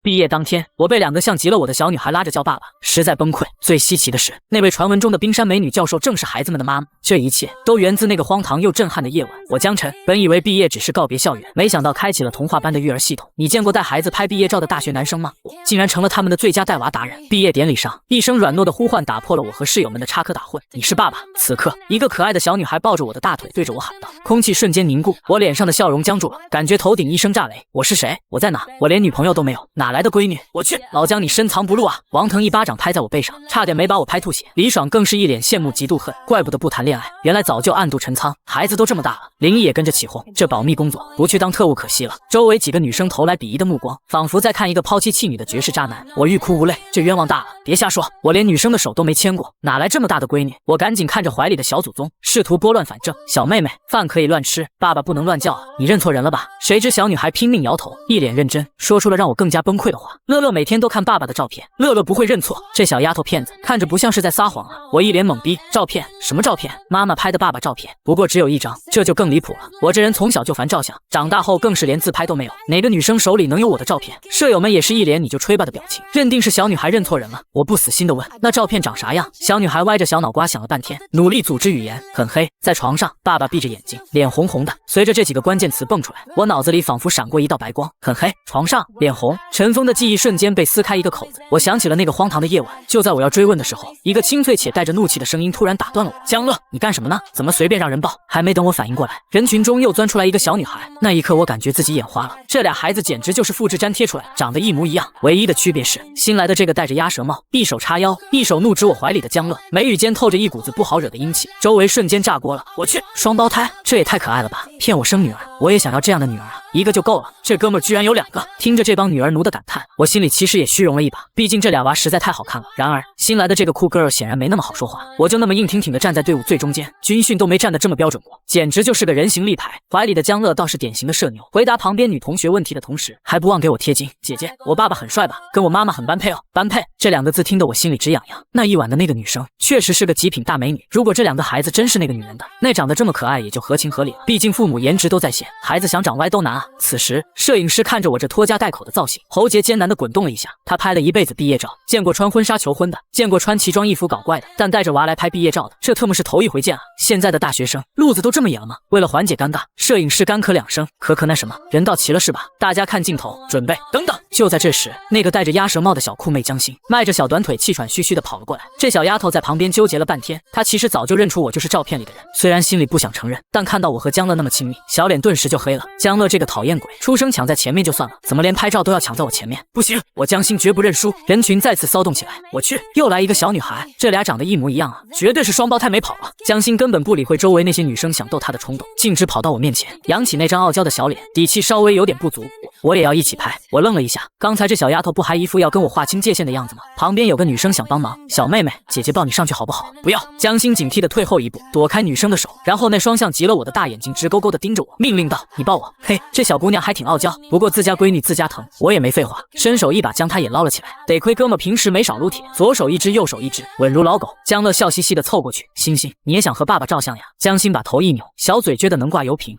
毕业当天，我被2个像极了我的小女孩拉着叫爸爸，实在崩溃。最稀奇的是，那位传闻中的冰山美女教授正是孩子们的妈妈。这一切都源自那个荒唐又震撼的夜晚。我江晨本以为毕业只是告别校园，没想到开启了童话般的育儿系统。你见过带孩子拍毕业照的大学男生吗？我竟然成了他们的最佳带娃达人。毕业典礼上，一声软糯的呼唤打破了我和室友们的插科打诨。你是爸爸。此刻，一个可爱的小女孩抱着我的大腿，对着我喊道。空气瞬间凝固，我脸上的笑容僵住了，感觉头顶一声炸雷。我是谁？我在哪？我连女朋友都没有，哪来的闺女？我去，老姜你深藏不露啊！王腾一巴掌拍在我背上，差点没把我拍吐血。李爽更是一脸羡慕嫉妒恨，怪不得不谈恋爱，原来早就暗度陈仓，孩子都这么大了。林毅也跟着起哄，这保密工作不去当特务可惜了。周围几个女生投来鄙夷的目光，仿佛在看一个抛妻弃女的绝世渣男。我欲哭无泪，这冤枉大了！别瞎说，我连女生的手都没牵过，哪来这么大的闺女？我赶紧看着怀里的小祖宗，试图拨乱反正。小妹妹，饭可以乱吃，爸爸不能乱叫啊！你认错人了吧？谁知小女孩拼命摇头，一脸认真，说出了让我更加崩溃的话。乐乐每天都看爸爸的照片，乐乐不会认错。这小丫头片子，看着不像是在撒谎啊！我一脸懵逼，照片？什么照片？妈妈拍的爸爸照片，不过只有1张，这就更离谱了。我这人从小就烦照相，长大后更是连自拍都没有，哪个女生手里能有我的照片？舍友们也是一脸你就吹吧的表情，认定是小女孩认错人了。我不死心的问，那照片长啥样？小女孩歪着小脑瓜想了半天，努力组织语言，很黑，在床上，爸爸闭着眼睛，脸红红的。随着这几个关键词蹦出来，我脑子里仿佛闪过一道白光，很黑，床上，脸红，尘封的记忆瞬间被撕开一个口子。我想起了那个荒唐的夜晚，就在我要追问的时候，一个清脆且带着怒气的声音突然打断了我。江乐，你干什么呢？怎么随便让人抱？还没等我反应过来，人群中又钻出来一个小女孩。那一刻我感觉自己眼花了，这俩孩子简直就是复制粘贴出来，长得一模一样，唯一的区别是新来的这个戴着鸭舌帽，一手叉腰，一手怒指我怀里的江乐，眉宇间透着一股子不好惹的阴气，周围瞬间炸锅了。我去，双胞胎，这也太可爱了吧！骗我生女儿，我也想要这样的女儿啊，一个就够了，这哥们儿居然有2个。听着这帮女儿奴的感叹，我心里其实也虚荣了一把，毕竟这俩娃实在太好看了。然而新来的这个酷 girl 显然没那么好说话，我就那么硬挺挺的站在队伍最中间，军训都没站得这么标准过，简直就是个人形立牌。怀里的江乐倒是典型的社牛，回答旁边女同学问题的同时，还不忘给我贴金。姐姐，我爸爸很帅吧？跟我妈妈很般配哦。般配这2个字听得我心里直痒痒。那一晚的那个女生确实是个极品大美女，如果这2个孩子真是那个女人的，那长得这么可爱也就合情合理了，毕竟父母颜值都在线，孩子想长歪都难啊。此时摄影师看着我这拖家带口的造型，喉结艰难地滚动了一下。他拍了一辈子毕业照，见过穿婚纱求婚的，见过穿奇装异服搞怪的，但带着娃来拍毕业照的，这特么是头一回见啊！现在的大学生路子都这么野了吗？为了缓解尴尬，摄影师干咳2声，可那什么，人到齐了是吧？大家看镜头，准备，等等。就在这时，那个戴着鸭舌帽的小酷妹江心迈着小短腿气喘吁吁地跑了过来。这小丫头在旁边纠结了半天，她其实早就认出我就是照片里的人，虽然心里不想承认，但看到我和江乐那么亲密，小脸顿时就黑了。江乐这个讨厌鬼，出生抢在前面就算了，怎么连拍照都要抢在我前面？不行，我江心绝不认输！人群再次骚动起来。我去，又来一个小女孩，这俩长得一模一样啊，绝对是双胞胎没跑了。江心根本不理会周围那些女生想逗她的冲动，径直跑到我面前，扬起那张傲娇的小脸，底气稍微有点不足。我也要一起拍。我愣了一下，刚才这小丫头不还一副要跟我划清界限的样子吗？旁边有个女生想帮忙，小妹妹，姐姐抱你上去好不好？不要！江心警惕地退后一步，躲开女生的手，然后那双像极了我的大眼睛直勾勾地盯着我，命令道：你抱我。嘿，这小姑娘还挺傲娇，不过自家闺女自家疼，我也没废话，伸手一把将她也捞了起来。得亏哥们平时没少撸铁，左手一只右手一只，稳如老狗。江乐笑嘻嘻地凑过去，星星，你也想和爸爸照相呀？江心把头一扭，小嘴撅得能挂油瓶，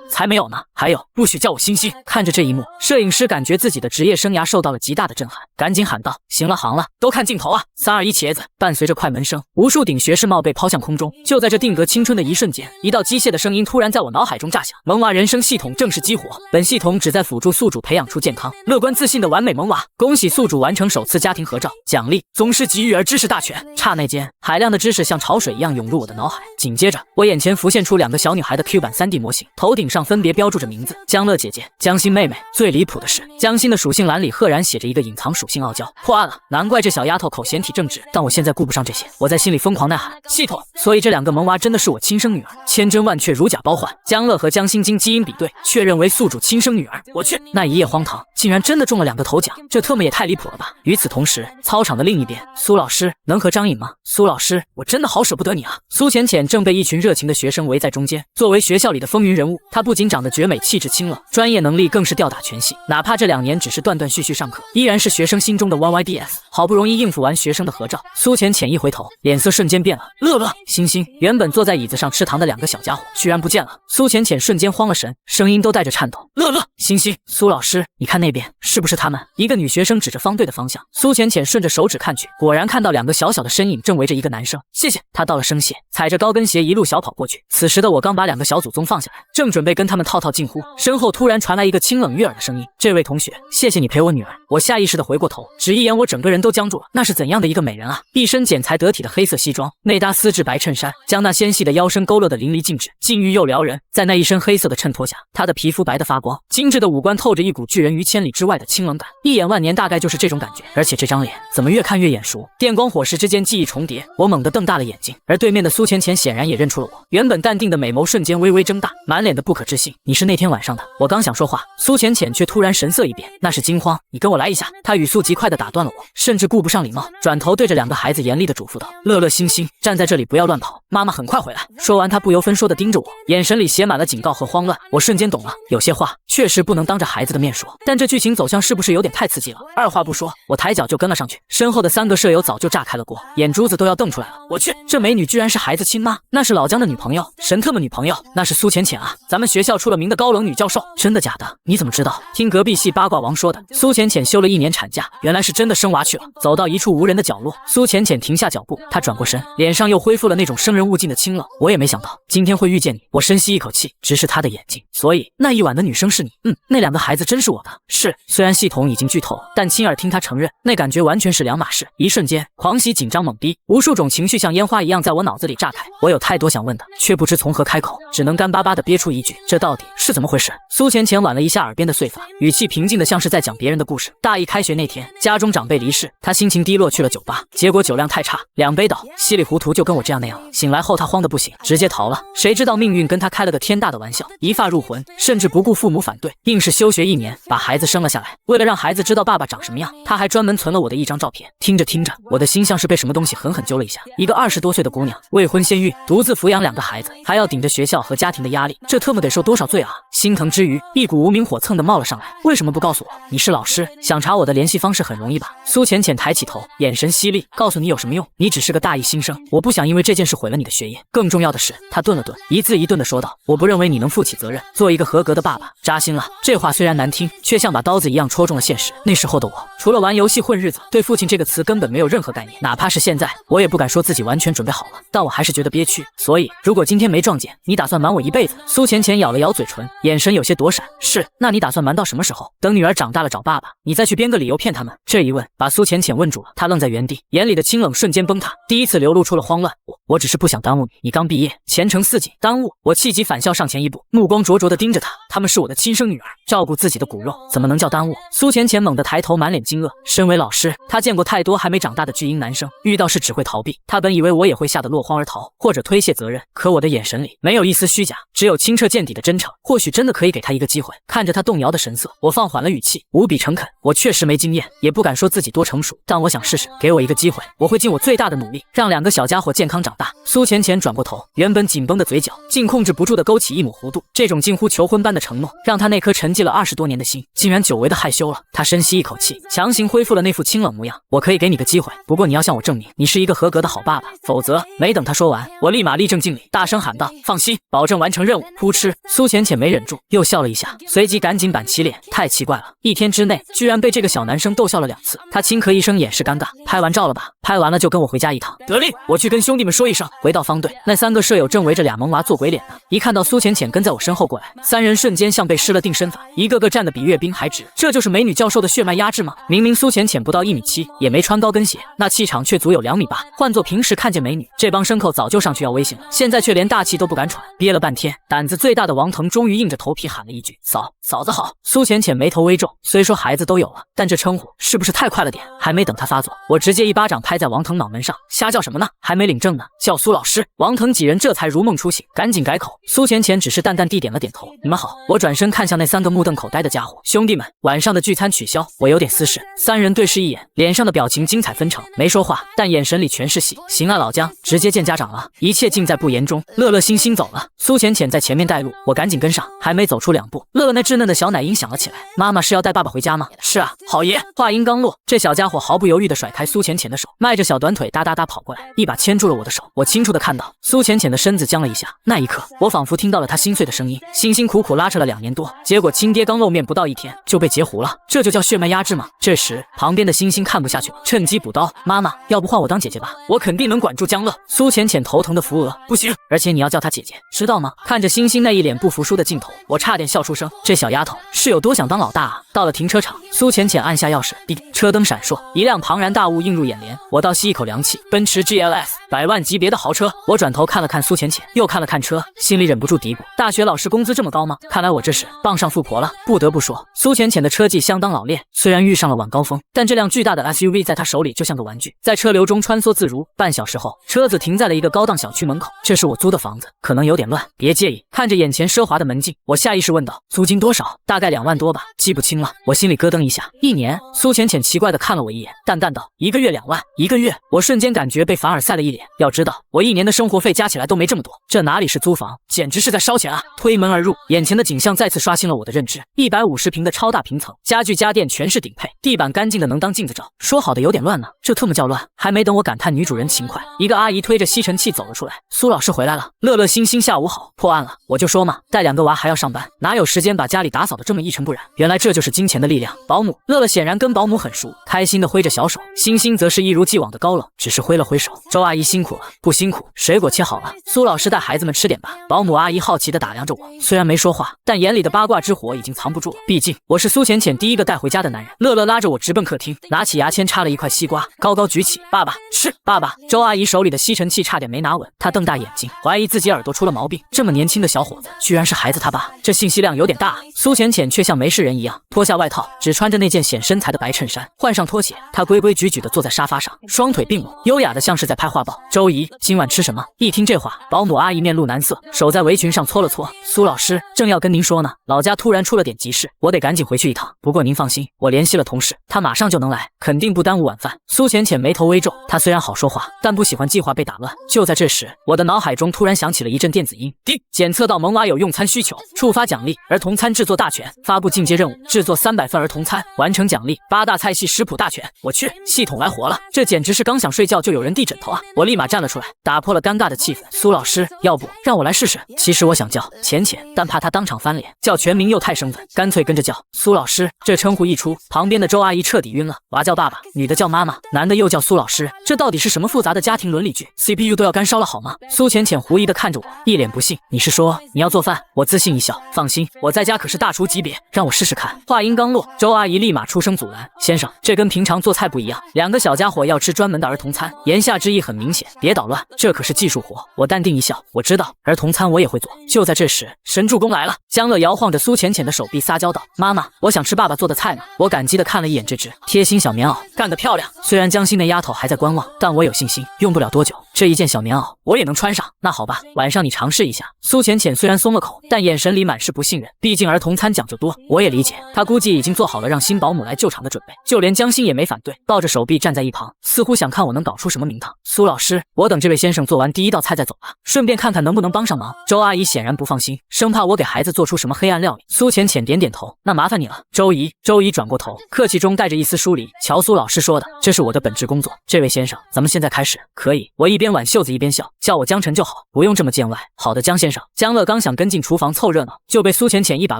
才没有呢。还有，不许叫我星星！看着这一幕，摄影师感觉自己的职业生涯受到了极大的震撼，赶紧喊道：行了行了，都看镜头啊！3、2、1，茄子！伴随着快门声，无数顶学士帽被抛向空中。就在这定格青春的一瞬间，一道机械的声音突然在我脑海中炸响：萌娃人生系统正式激活，本系统旨在辅助宿主培养出健康、乐观、自信的完美萌娃。恭喜宿主完成首次家庭合照，奖励宗师级育儿知识大全。刹那间，海量的知识像潮水一样涌入我的脑海。紧接着，我眼前浮现出2个小女孩的 Q 版3D 模型，头顶上分别标注着名字：江乐姐姐、江心妹妹。最离谱的是，江心的属性栏里赫然写着一个隐藏属性傲娇。破案了，难怪这小丫头口嫌体正直。但我现在顾不上这些，我在心里疯狂呐喊：系统！所以这2个萌娃真的是我亲生女儿，千真万确，如假包换。江乐和江心经基因比对，确认为宿主亲生女儿。我去，那一夜荒唐，竟然真的中了2个头奖，这特么也太离谱了吧！与此同时，操场的另一边，苏老师能和张颖吗？苏老师，我真的好舍不得你啊！苏浅浅正被一群热情的学生围在中间，作为学校里的风云人物，她不仅长得绝美，气质清冷，专业能力更是吊打全系。哪怕这2年只是断断续续上课，依然是学生心中的 YYDS。好不容易应付完学生的合照，苏浅浅一回头，脸色瞬间变了。乐乐、星星，原本坐在椅子上吃糖的2个小家伙居然不见了。苏浅浅瞬间慌了神，声音都带着颤抖：乐乐、星星，苏老师，你看那边是不是就是他们。一个女学生指着方队的方向，苏浅浅顺着手指看去，果然看到2个小小的身影正围着一个男生。谢谢。他道了声谢，踩着高跟鞋一路小跑过去。此时的我刚把2个小祖宗放下来，正准备跟他们套近乎，身后突然传来一个清冷悦耳的声音：“这位同学，谢谢你陪我女儿。”我下意识的回过头，只一眼，我整个人都僵住了。那是怎样的一个美人啊！一身剪裁得体的黑色西装，内搭丝质白衬衫，将那纤细的腰身勾勒得淋漓尽致，禁欲又撩人。在那一身黑色的衬托下，她的皮肤白得发光，精致的五官透着一股拒人于千里之外的清冷感，一眼万年，大概就是这种感觉。而且这张脸怎么越看越眼熟？电光火石之间，记忆重叠，我猛地瞪大了眼睛，而对面的苏浅浅显然也认出了我，原本淡定的美眸瞬间微微睁大，满脸的不可置信。你是那天晚上的？我刚想说话，苏浅浅却突然神色一变，那是惊慌，你跟我来一下。她语速极快地打断了我，甚至顾不上礼貌，转头对着2个孩子严厉地嘱咐道：“乐乐、星星，站在这里不要乱跑，妈妈很快回来。”说完，她不由分说地盯着我，眼神里写满了警告和慌乱。我瞬间懂了，有些话确实不能当着孩子的面说，但这剧情走向是不是有点太刺激了？二话不说，我抬脚就跟了上去，身后的3个舍友早就炸开了锅，眼珠子都要瞪出来了。我去，这美女居然是孩子亲妈，那是老姜的女朋友，神特么女朋友，那是苏浅浅啊，咱们学校出了名的高冷女教授。真的假的？你怎么知道？听隔壁系八卦王说的，苏浅浅休了1年产假，原来是真的生娃去了。走到一处无人的角落，苏浅浅停下脚步，她转过身，脸上又恢复了那种生人勿近的清冷。我也没想到今天会遇见你。我深吸一口气，直视她的眼睛。所以那一晚的女生是你？那2个孩子真是我的？是。虽然系统已经剧透，但亲耳听她承认，那感觉完全是2码事。一瞬间，狂喜、紧张、懵逼，无数种情绪像烟花一样在我脑子里炸开。我有太多想问的，却不知从何开口，只能干巴巴地憋出一句：这到底是怎么回事？苏浅浅挽了一下耳边的碎发，语气平静的像是在讲别人的故事。大一开学那天，家中长辈离世，她心情低落去了酒吧，结果酒量太差，2杯倒，稀里糊涂就跟我这样那样了。醒来后她慌得不行，直接逃了。谁知道命运跟她开了个天大的玩笑，一发入魂，甚至不顾父母反对，硬是休学1年，把孩子生了下来。为了让孩子知道爸爸长什么样，她还专门存了我的一张照片。听着听着，我的心像是被什么东西狠狠揪了一下。一个20多岁的姑娘，未婚先孕，独自抚养2个孩子，还要顶着学校和家庭的压力，这特么得受多少罪啊！心疼之余，一股无名火蹭的冒了上来。为什么不告诉我你是老师？想查我的联系方式很容易吧？苏浅浅抬起头，眼神犀利，告诉你有什么用？你只是个大一新生，我不想因为这件事毁了你的学业。更重要的是，他顿了顿，一字一顿的说道：我不认为你能负起责任，做一个合格的爸爸。扎心了，这话虽然难听，却像把刀子一样戳中了现实。那时候的我，除了玩游戏混日子，对父亲这个词根本没有任何概念。哪怕是现在，我也不敢说自己完全准备好了，但我还是觉得憋屈。所以，如果今天没撞见，你打算瞒我一辈子？苏浅浅咬了咬嘴唇，眼神有些躲闪。是，那你打算瞒到什么时候？等女儿长大了找爸爸，你再去编个理由骗他们？这一问把苏浅浅问住了，她愣在原地，眼里的清冷瞬间崩塌，第一次流露出了慌乱。我只是不想耽误你，你刚毕业，前程似锦，耽误我？气急反笑上前一步，目光灼灼地盯着她，他们是我的亲生女儿，照顾自己的骨肉，怎么能叫耽误？苏浅浅猛地抬头，满脸惊愕。身为老师，她见过太多还没长大的巨婴男生，遇到事只会逃避。她本以为我也会吓得落荒而逃，或者推卸责任，可我的眼神里没有一丝虚假，只有清澈见底的真诚。或许真的可以给他一个机会。看着他动摇的神色，我放缓了语气，无比诚恳。我确实没经验，也不敢说自己多成熟，但我想试试，给我一个机会，我会尽我最大的努力，让2个小家伙健康长大。苏浅浅转过头，原本紧绷的嘴角竟控制不住的勾起一抹弧度。这种近乎求婚般的承诺，让他那颗沉寂了20多年的心，竟然久违的害羞了。他深吸一口气，强行恢复了那副清冷模样。我可以给你个机会，不过你要向我证明你是一个合格的好爸爸，否则……没等他说完，我立马立正敬礼，大声喊道：放心，保证完成任务。噗嗤，苏浅浅没忍住，又笑了一下，随即赶紧板起脸。太奇怪了，1天之内居然被这个小男生逗笑了2次。他轻咳一声，掩饰尴尬。拍完照了吧？拍完了就跟我回家一趟。得令，我去跟兄弟们说一声。回到方队，那3个舍友正围着俩萌娃做鬼脸呢。一看到苏浅浅跟在我身后过来，3人瞬间像被施了定身法，一个个站得比阅兵还直。这就是美女教授的血脉压制吗？明明苏浅浅不到1.7米，也没穿高跟鞋，那气场却足有2.8米。换做平时看见美女，这帮牲口早就上去要威胁了，现在却连大气都不敢喘。憋了半天，胆子最大的王腾终于硬着头皮喊了一句：嫂子好。苏浅浅眉头微皱，虽说孩子都有了，但这称呼是不是太快了点？还没等他发作，我直接一巴掌拍在王腾脑门上。瞎叫什么呢？还没领证呢，叫苏老师。王腾几人这才如梦初醒，赶紧改口。苏浅浅只是淡淡地点了点头。你们好。我转身看向那3个目瞪口呆的家伙，兄弟们，晚上的聚餐取消，我有点私事。3人对视一眼，脸上的表情精彩纷呈，没说话，但眼神里全是戏。行啊，老姜，直接见家长了，一切尽在不言中。乐乐星星走了，苏浅浅在前面带路，我赶紧跟上。还没走出2步，乐乐那稚嫩的小奶音响了起来。妈妈是要带爸爸回家吗？是啊，好爷。话音刚落，这小家伙毫不犹豫地甩开苏浅浅的手，迈着小短腿哒哒哒跑过来，一把牵住了我的手。我清楚地看到苏浅浅的身子僵了一下，那一刻，我仿佛听到了她心碎的声音。辛辛苦苦拉扯扯了2年多，结果亲爹刚露面不到1天就被截胡了，这就叫血脉压制吗？这时旁边的星星看不下去了，趁机补刀：妈妈，要不换我当姐姐吧，我肯定能管住江乐。苏浅浅头疼的扶额：不行，而且你要叫她姐姐，知道吗？看着星星那一脸不服输的镜头，我差点笑出声。这小丫头是有多想当老大啊！到了停车场，苏浅浅按下钥匙，滴，车灯闪烁，一辆庞然大物映入眼帘，我倒吸一口凉气，奔驰 GLS，100万级别的豪车。我转头看了看苏浅浅，又看了看车，心里忍不住嘀咕：大学老师工资这么高吗？看来我这是傍上富婆了。不得不说，苏浅浅的车技相当老练，虽然遇上了晚高峰，但这辆巨大的 SUV 在她手里就像个玩具，在车流中穿梭自如。半小时后，车子停在了一个高档小区门口，这是我租的房子，可能有点乱，别介意。看着眼前奢华的门禁，我下意识问道：租金多少？大概2万多吧，记不清了。我心里咯噔一下，1年。苏浅浅奇怪地看了我一眼，淡淡道：1个月2万，1个月。我瞬间感觉被凡尔赛了一脸。要知道，我1年的生活费加起来都没这么多，这哪里是租房，简直是在烧钱啊！推门而入，眼前的景象再次刷新了我的认知：150平的超大平层，家具家电全是顶配，地板干净的能当镜子照。说好的有点乱呢，这特么叫乱！还没等我感叹女主人勤快，一个阿姨推着吸尘器走了出来。苏老师回来了，乐乐星星下午好。破案了，我就说嘛，带2个娃还要上班，哪有时间把家里打扫得这么一尘不染？原来这就是金钱的力量。保姆乐乐显然跟保姆很熟，开心的挥着小手，星星则是一如既往的高冷，只是挥了挥手。周阿姨辛苦了。不辛苦，水果切好了，苏老师带孩子们吃点吧。保姆阿姨好奇地打量着我，虽然没说话，但眼里的八卦之火已经藏不住了，毕竟我是苏浅浅第一个带回家的男人。乐乐拉着我直奔客厅，拿起牙签插了一块西瓜，高高举起，爸爸吃。爸爸。周阿姨手里的吸尘器差点没拿稳，她瞪大眼睛，怀疑自己耳朵出了毛病，这么年轻的小伙子居然是孩子他爸，这信息量有点大。苏浅浅却像没事人一样脱下外套，只穿着那件显身材的白衬衫，换上拖鞋，她规规矩矩地坐在沙发上，双腿并拢，优雅的像是在拍画报。周姨，今晚吃什么？一听这话，保姆阿姨面露难色，手在围裙上搓了搓。苏老师，正要跟您说呢，老家突然出了点急事，我得赶紧回去一趟。不过您放心，我联系了同事，他马上就能来，肯定不耽误晚饭。苏浅浅眉头微皱，她虽然好说话，但不喜欢计划被打乱。就在这时，我的脑海中突然响起了一阵电子音，叮，检测到萌娃有用餐需求，触发奖励，儿童餐制作大全，发布进阶任务，制作300份儿童餐，完成奖励8大菜系食谱大全。我去，系统来活了，这简直是刚想睡觉就有人递枕头啊！我立马站了出来，打破了尴尬的气氛。苏老师，要不让我来试试？其实我想叫浅浅，但怕他当场翻脸，叫全名又太生分，干脆跟着叫苏老师。这称呼一出，旁边的周阿姨彻底晕了。娃叫爸爸，女的叫妈妈，男的又叫苏老师，这到底是什么复杂的家庭伦理剧 ？CPU 都要干烧了好吗？苏浅浅狐疑地看着我，一脸不信。你是说你要做饭？我自信一笑，放心，我在家可是大厨级别，让我试试看。话音刚落，周阿姨立马出声阻拦：先生，这跟平常做菜不一样，2个小家伙要吃专门的儿童餐，言下之意很明显，别捣乱，这可是技术活。我淡定一笑，我知道，儿童餐我也会做。就在这时，神助攻来了，江乐摇晃着苏浅浅的手臂撒娇道：妈妈，我想吃爸爸做的菜呢。我感激地看了一眼这只贴心小棉袄，干得漂亮。虽然江心那丫头还在观望，但我有信心，用不了多久，这一件小棉袄我也能穿上。那好吧，晚上你尝试一下。苏浅浅虽然松了口，但眼神里满是不信任，毕竟儿童餐讲究多，我也理解，她估计已经做好了让新保姆来救场的准备。就连江心也没反对，抱着手臂站在一旁，似乎想看我能搞出什么名堂。苏老师，我等这位先生做完第1道菜再走吧，顺便看看能不能帮上忙。周阿姨显然不放心，生怕我给孩子做出什么黑暗料理。苏浅浅点点头，那麻烦你了，周姨。周姨转过头，客气中带着一丝疏离。乔苏老师说的，这是我的本职工作。这位先生，咱们现在开始。可以。我一边挽袖子一边笑，叫我江晨就好，不用这么见外。好的，江先生。江乐刚想跟进厨房凑热闹，就被苏浅浅一把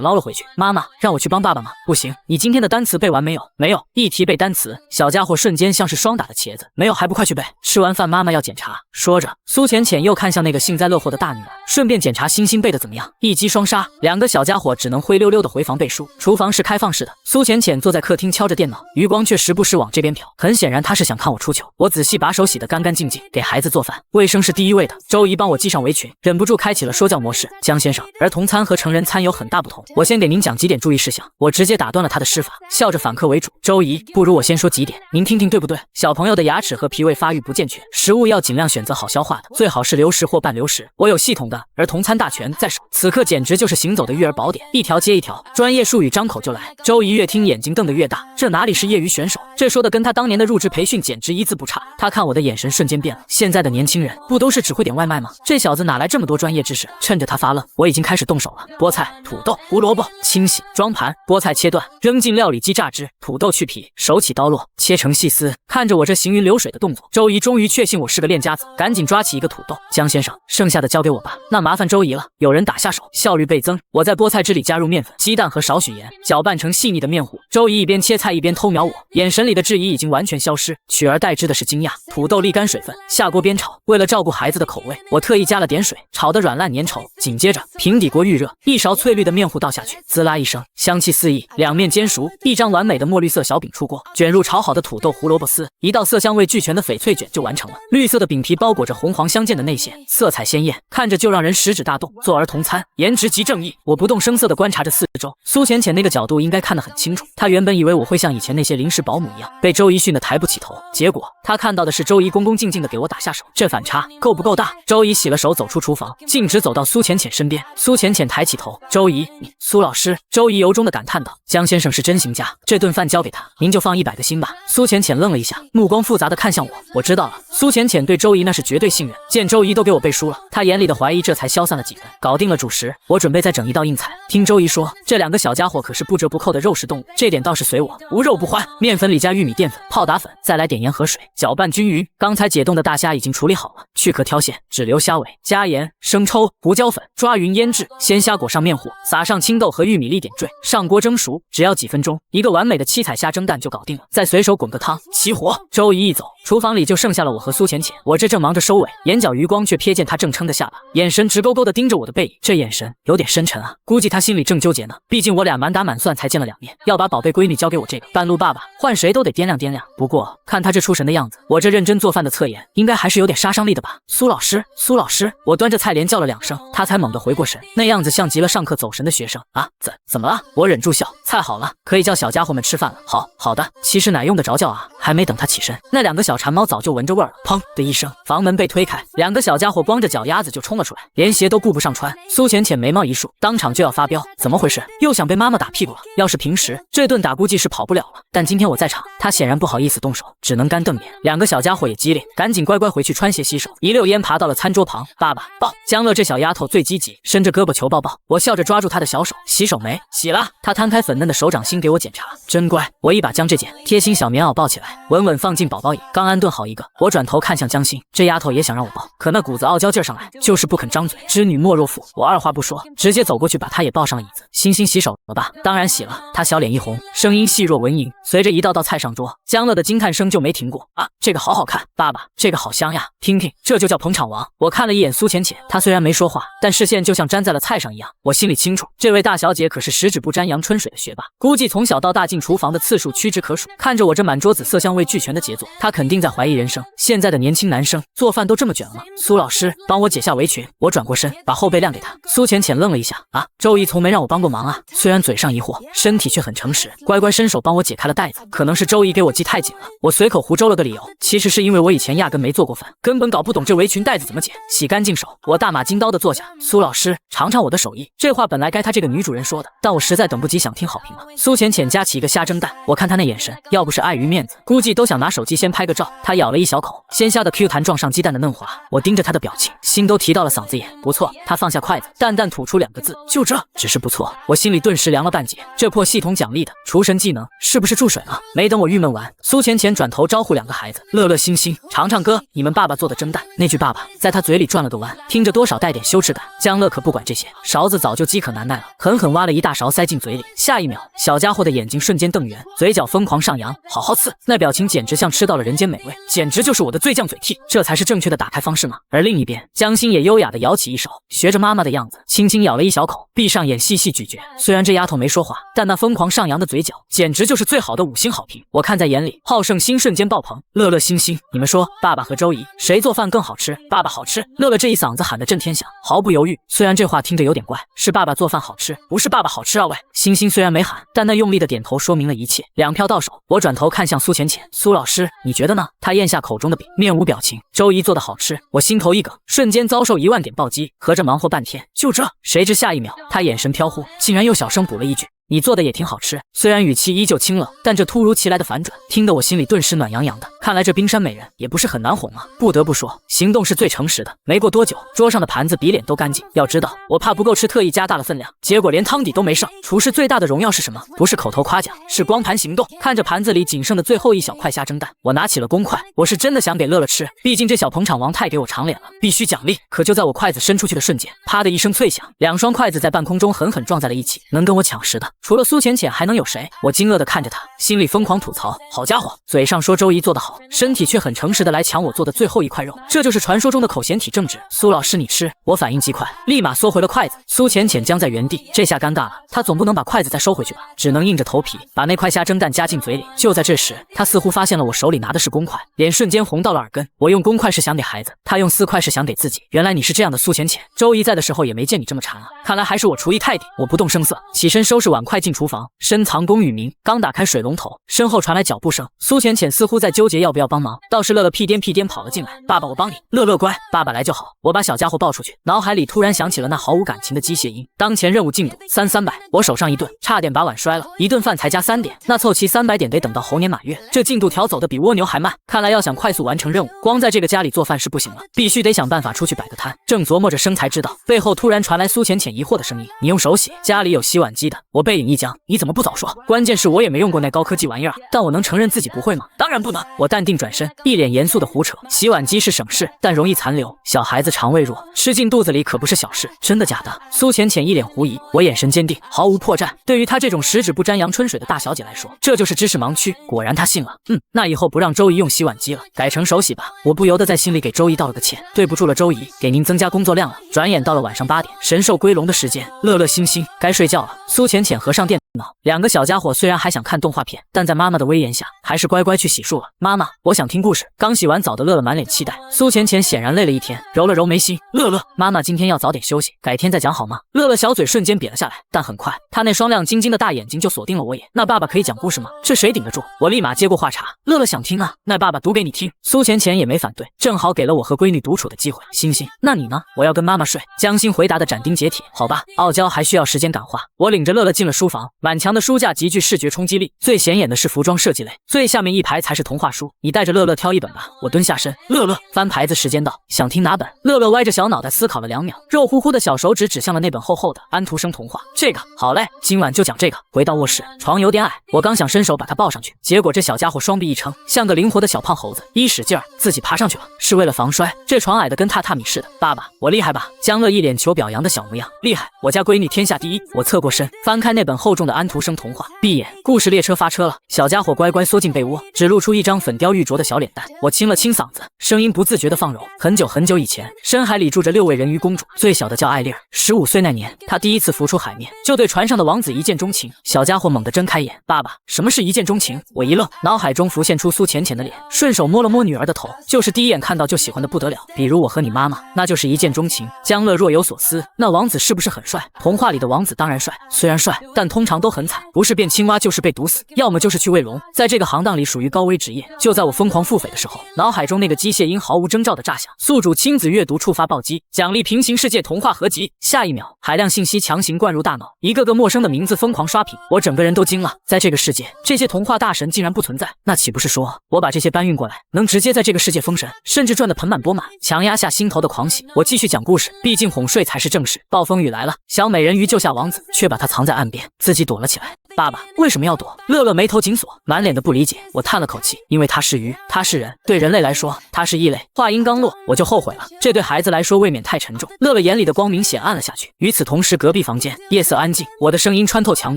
捞了回去。妈妈，让我去帮爸爸吗？不行，你今天的单词背完没有？没有。一提背单词，小家伙瞬间像是双打的茄子。没有还不快去背？吃完饭妈妈要检查。说着，苏浅浅又看向那个幸灾乐祸的大女儿，顺便检查星星背的怎么样。一击双杀，2个小家伙只能灰溜溜的回房背书。厨房是开放式的，苏浅浅坐在客厅敲着电脑，余光却时不时往这边瞟，很显然她是想看我出糗。我仔细把手洗得干干净净，给孩子做饭，卫生是第一位的。周姨帮我系上围裙，忍不住开启了说教模式。江先生，儿童餐和成人餐有很大不同，我先给您讲几点注意事项。我直接打断了他的施法，笑着反客为主。周姨，不如我先说几点，您听听对不对？小朋友的牙齿和脾胃发育不健全，食物要尽量选择好消化的，最好是流食或半流食。我有系统的儿童餐大全在手，此刻简直就是行走的育儿宝典，一条接一条，专业术语张口就来。周姨越听眼睛瞪得越大，这哪里是业余选手，这说的跟他当年的入职培训简直一字不差。他看我的眼神瞬间变了，现在的年轻人不都是只会点外卖吗？这小子哪来这么多专业知识？趁着他发愣，我已经开始动手了。菠菜、土豆、胡萝卜清洗装盘，菠菜切断扔进料理机榨汁，土豆去皮，手起刀落切成细丝。看着我这行云流水的动作，周姨终于确信我是个练家子，赶紧抓起一个土豆。江先生，剩下的交给我吧，那麻烦周姨了。有人打下手，效率倍增。我在菠菜汁里加入面粉、鸡蛋和少许盐，搅拌成细腻的面糊。周姨一边切菜一边偷瞄我，眼神里的质疑已经完全消失，取而代之的是惊讶。土豆沥干水分，下锅煸炒。为了照顾孩子的口味，我特意加了点水，炒得软烂粘稠。紧接着平底锅预热，一勺翠绿的面糊倒下去，滋啦一声，香气四溢。两面煎熟，一张完美的墨绿色小饼出锅，卷入炒好的土豆、胡萝卜丝，一道色香味俱全的翡翠卷就完成了。绿色的饼皮包裹着红黄相间的内馅，色彩鲜艳，看着就让人食指大动。做儿童餐，颜值极正义。我不动声色地观察着四周，苏浅浅那个角度应该看得很清楚。她原本以为我会像以前那些临时保姆一样，被周姨训得抬不起头，结果她看到的是周姨恭恭敬敬地给我打下手，这反差够不够大？周姨洗了手走出厨房，径直走到苏浅浅身边。苏浅浅抬起头，周姨，你苏老师。周姨由衷地感叹道：“江先生是真行家，这顿饭交给他，您就放100个心吧。”苏浅浅愣了一下，目光复杂地看向我。我知道了，苏浅浅对周姨那是绝对信任，见周姨都给我背书了，她眼里的怀疑这才消散了几分。搞定了主食，我准备再整一道硬菜。听周姨说，这2个小家伙可是不折不扣的肉食动物，这点倒是随我，无肉不欢。面粉里加玉米淀粉、泡打粉，再来点盐和水，搅拌均匀。刚才解冻的大虾已经处理好了，去壳挑馅，只留虾尾，加盐、生抽、胡椒粉，抓匀腌制。鲜虾裹上面糊，撒上青豆和玉米粒点缀，上锅蒸熟，只要几分钟，一个完美的七彩虾蒸蛋就搞定了。再随手滚个汤，起火。周姨一走，厨房里就剩下了我和苏浅浅。我这正忙着收尾，眼角余光却瞥见她正撑的下巴，眼神直勾勾地盯着我的背影，这眼神有点深沉啊。估计她心里正纠结呢，毕竟我俩满打满算才见了2面，要把宝贝闺女交给我这个半路爸爸，换谁都得掂量掂量。不过看她这出神的样子，我这认真做饭的侧颜应该还是有点杀伤力的吧。苏老师，苏老师，我端着菜连叫了2声，她才猛地回过神，那样子像极了上课走神的学生啊。怎么了？我忍住笑，菜好了，可以叫小家伙们吃饭了。好的。其实哪用得着叫啊？还没等他起身，那2个小馋猫早就闻着味儿了。砰的一声，房门被推开，2个小家伙光着脚丫子就冲了出来，连鞋都顾不上穿。苏浅浅眉毛一竖，当场就要发飙，怎么回事？又想被妈妈打屁股了？要是平时这顿打估计是跑不了了，但今天我在场，他显然不好意思动手，只能干瞪眼。2个小家伙也机灵，赶紧乖乖回去穿鞋洗手，一溜烟爬到了餐桌旁。爸爸抱。江乐这小丫头最积极，伸着胳膊求抱抱。我笑着抓住她的小手，洗手没？洗了。她摊开粉嫩的手掌心给我检查，真乖。我一把将这件贴心小棉袄抱起来，稳稳放进宝宝椅。刚安顿好一个，我转头看向江心，这丫头也想让我抱，可那股子傲娇劲上来，就是不肯张嘴。织女莫若父，我二话不说，直接走过去把她也抱上了椅子。星星洗手了吧？当然洗了。她小脸一红，声音细若蚊蝇。随着一道道菜上桌，江乐的惊叹声就没停过。啊，这个好好看，爸爸，这个好香呀！听听，这就叫捧场王。我看了一眼苏浅浅，她虽然没说话，但视线就像粘在了菜上一样。我心里清楚，这位大小姐可是十指不沾阳春水的学霸，估计从小到大进厨房的次数屈指可数。看着我这满桌子色香味俱全的杰作，她肯定在怀疑人生。现在的年轻男生做饭都这么卷了吗？苏老师，帮我解下围裙。我转过身，把后背亮给她。苏浅浅愣了一下，啊，周姨从没让我帮过忙啊。虽然嘴上疑惑，身体却很诚实，乖乖伸手帮我解开了带子。可能是周姨给我系太紧了，我随口胡诌了个理由，其实是因为我以前压根没做过饭，根本搞不懂这围裙带子怎么解。洗干净手，我大马金刀的坐下。苏老师，尝尝我的手艺。这话本来该她这个女主人说的，但我实在等不及想听好评了。苏浅浅夹起一个虾蒸蛋，我看她那眼神，要不是碍于面子，估计都想拿手机先拍个照。她咬了一小口，鲜虾的 Q 弹撞上鸡蛋的嫩滑，我盯着她的表情，心都提到了嗓子眼。不错，她放下筷子，淡淡吐出2个字，就这，只是不错。我心里顿时凉了半截，这破系统奖励的厨神技能是不是注水了？没等我郁闷完，苏浅浅转头招呼2个孩子，乐乐星星，尝尝哥，你们爸爸做的蒸蛋。那句爸爸在他嘴里转了个弯，听着多少带点羞耻感。江乐可不管这些，勺子早就饥渴难耐了，狠狠挖了一大勺塞进嘴里。下一秒，小家伙的眼睛瞬间瞪圆，嘴角疯狂上扬，好好刺，那表情简直像吃到了人间美味，简直就是我的最降嘴替，这才是正确的打开方式吗？而另一边，江心也优雅地摇起一手，学着妈妈的样子，轻轻咬了一小口，闭上眼细细咀嚼。虽然这丫头没说话，但那疯狂上扬的嘴角，简直就是最好的5星好评。我看在眼里，好胜心瞬间爆棚。乐乐星星，你们说，爸爸和周姨谁做饭更好吃？爸爸好吃。乐乐这一嗓子喊得震天响，毫不犹豫。虽然这话听着有点怪，是爸爸做饭好吃，不是爸爸好吃啊喂。星星虽然没喊，但那用力的点头说明了一切。2票到手，我转头看向苏浅浅，苏老师，你觉得呢？她咽下口中的饼，面无表情。周姨做的好吃，我心头一梗，瞬间遭受1万点暴击，合着忙活半天，就这。谁知下一秒，她眼神飘忽，竟然又小声补了一句，你做的也挺好吃。虽然语气依旧轻冷，但这突如其来的反转，听得我心里顿时暖洋洋的。看来这冰山美人也不是很难哄啊。不得不说，行动是最诚实的。没过多久，桌上的盘子比脸都干净。要知道，我怕不够吃，特意加大了分量，结果连汤底都没剩。厨师最大的荣耀是什么？不是口头夸奖，是光盘行动。看着盘子里仅剩的最后一小块虾蒸蛋，我拿起了公筷。我是真的想给乐乐吃，毕竟这小捧场王太给我长脸了，必须奖励。可就在我筷子伸出去的瞬间，啪的一声脆响，2双筷子在半空中狠狠撞在了一起。能跟我抢食的，除了苏浅浅还能有谁？我惊愕地看着他，心里疯狂吐槽：好家伙，嘴上说周姨做得好，身体却很诚实的来抢我做的最后一块肉，这就是传说中的口嫌体正直。苏老师你吃。我反应极快，立马缩回了筷子。苏浅浅僵在原地，这下尴尬了，他总不能把筷子再收回去吧？只能硬着头皮把那块虾蒸蛋夹进嘴里。就在这时，他似乎发现了我手里拿的是公筷，脸瞬间红到了耳根。我用公筷是想给孩子，他用4块是想给自己。原来你是这样的，苏浅浅。周姨在的时候也没见你这么馋啊，看来还是我厨艺太顶。我不动声色，起身收拾碗筷进厨房，深藏功与名。刚打开水龙头，身后传来脚步声，苏浅浅似乎在纠结要不要帮忙，倒是乐乐屁颠屁颠跑了进来。爸爸我帮你。乐乐乖，爸爸来就好。我把小家伙抱出去，脑海里突然响起了那毫无感情的机械音。当前任务进度300，我手上一顿，差点把碗摔了。一顿饭才加3点，那凑齐300点得等到猴年马月，这进度条走得比蜗牛还慢。看来要想快速完成任务，光在这个家里做饭是不行了，必须得想办法出去摆个摊。正琢磨着生财之道，背后突然传来苏浅浅疑惑的声音：你用手洗？家里有洗碗机的。我背影一僵，你怎么不早说？关键是我也没用过那高科技玩意儿，但我能承认自己不会吗？当然不能。我淡定转身，一脸严肃的胡扯：洗碗机是省事，但容易残留，小孩子肠胃弱，吃进肚子里可不是小事。真的假的？苏浅浅一脸狐疑，我眼神坚定，毫无破绽。对于她这种十指不沾阳春水的大小姐来说，这就是知识盲区。果然她信了。那以后不让周姨用洗碗机了，改成手洗吧。我不由得在心里给周姨道了个歉，对不住了周姨，给您增加工作量了。转眼到了晚上8点，神兽归笼的时间，乐乐星星该睡觉了。苏浅浅合上电脑，2个小家伙虽然还想看动画片，但在妈妈的威严下，还是乖乖去洗漱了。妈妈，我想听故事。刚洗完澡的乐乐满脸期待，苏浅浅显然累了一天，揉了揉眉心。乐乐，妈妈今天要早点休息，改天再讲好吗？乐乐小嘴瞬间瘪了下来，但很快他那双亮晶晶的大眼睛就锁定了我眼。那爸爸可以讲故事吗？这谁顶得住？我立马接过话茬，乐乐想听啊，那爸爸读给你听。苏浅浅也没反对，正好给了我和闺女独处的机会。星星，那你呢？我要跟妈妈睡。江心回答的斩钉截铁。好吧，傲娇还需要时间感化。我领着乐乐进了书房，满墙的书架极具视觉冲击力，最显眼的是服装设计类，最下面一排才是童话书。你带着乐乐挑一本吧。我蹲下身，乐乐翻牌子时间到，想听哪本？乐乐歪着小脑袋思考了2秒，肉乎乎的小手指指向了那本厚厚的安徒生童话。这个好嘞，今晚就讲这个。回到卧室，床有点矮，我刚想伸手把它抱上去，结果这小家伙双臂一撑，像个灵活的小胖猴子，一使劲儿自己爬上去了。是为了防摔，这床矮的跟榻榻米似的。爸爸，我厉害吧？江乐一脸求表扬的小模样。厉害，我家闺女天下第一。我侧过身，翻开那本厚重的安徒生童话，闭眼，故事列车发车了。小家伙乖乖缩进被窝，只露出一张粉雕玉琢的小脸蛋。我清了清嗓子，声音不自觉的放柔。很久很久以前，深海里住着6位人鱼公主，最小的叫艾丽儿。15岁那年，她第一次浮出海面，就对船上的王子一见钟情。小家伙猛地睁开眼，爸爸，什么是一见钟情？我一愣，脑海中浮现出苏浅浅的脸，顺手摸了摸女儿的头，就是第一眼看到就喜欢的不得了。比如我和你妈妈，那就是一见钟情。江乐若有所思，那王子是不是很帅？童话里的王子当然帅，虽然帅，但通常都很惨，不是变青蛙就是被毒死，要么就是去喂龙，在这个行当里属于高危职业。就在我疯狂腹诽的时候，脑海中那个机械音毫无征兆的炸响，宿主亲子阅读触发暴击，奖励平行世界童话合集。下一秒，海量信息强行灌入大脑，一个个陌生的名字疯狂刷屏，我整个人都惊了。在这个世界，这些童话大神竟然不存在，那岂不是说我把这些搬运过来，能直接在这个世界封神，甚至赚得盆满钵满？强压下心头的狂喜，我继续讲故事，毕竟哄睡才是正事。暴风雨来了，小美人鱼救下王子，却把他藏在岸边，自己躲了起来。爸爸为什么要躲？乐乐眉头紧锁，满脸的不理解。我叹了口气，因为他是鱼，他是人，对人类来说他是异类。话音刚落，我就后悔了，这对孩子来说未免太沉重。乐乐眼里的光明显暗了下去。与此同时，隔壁房间夜色安静，我的声音穿透墙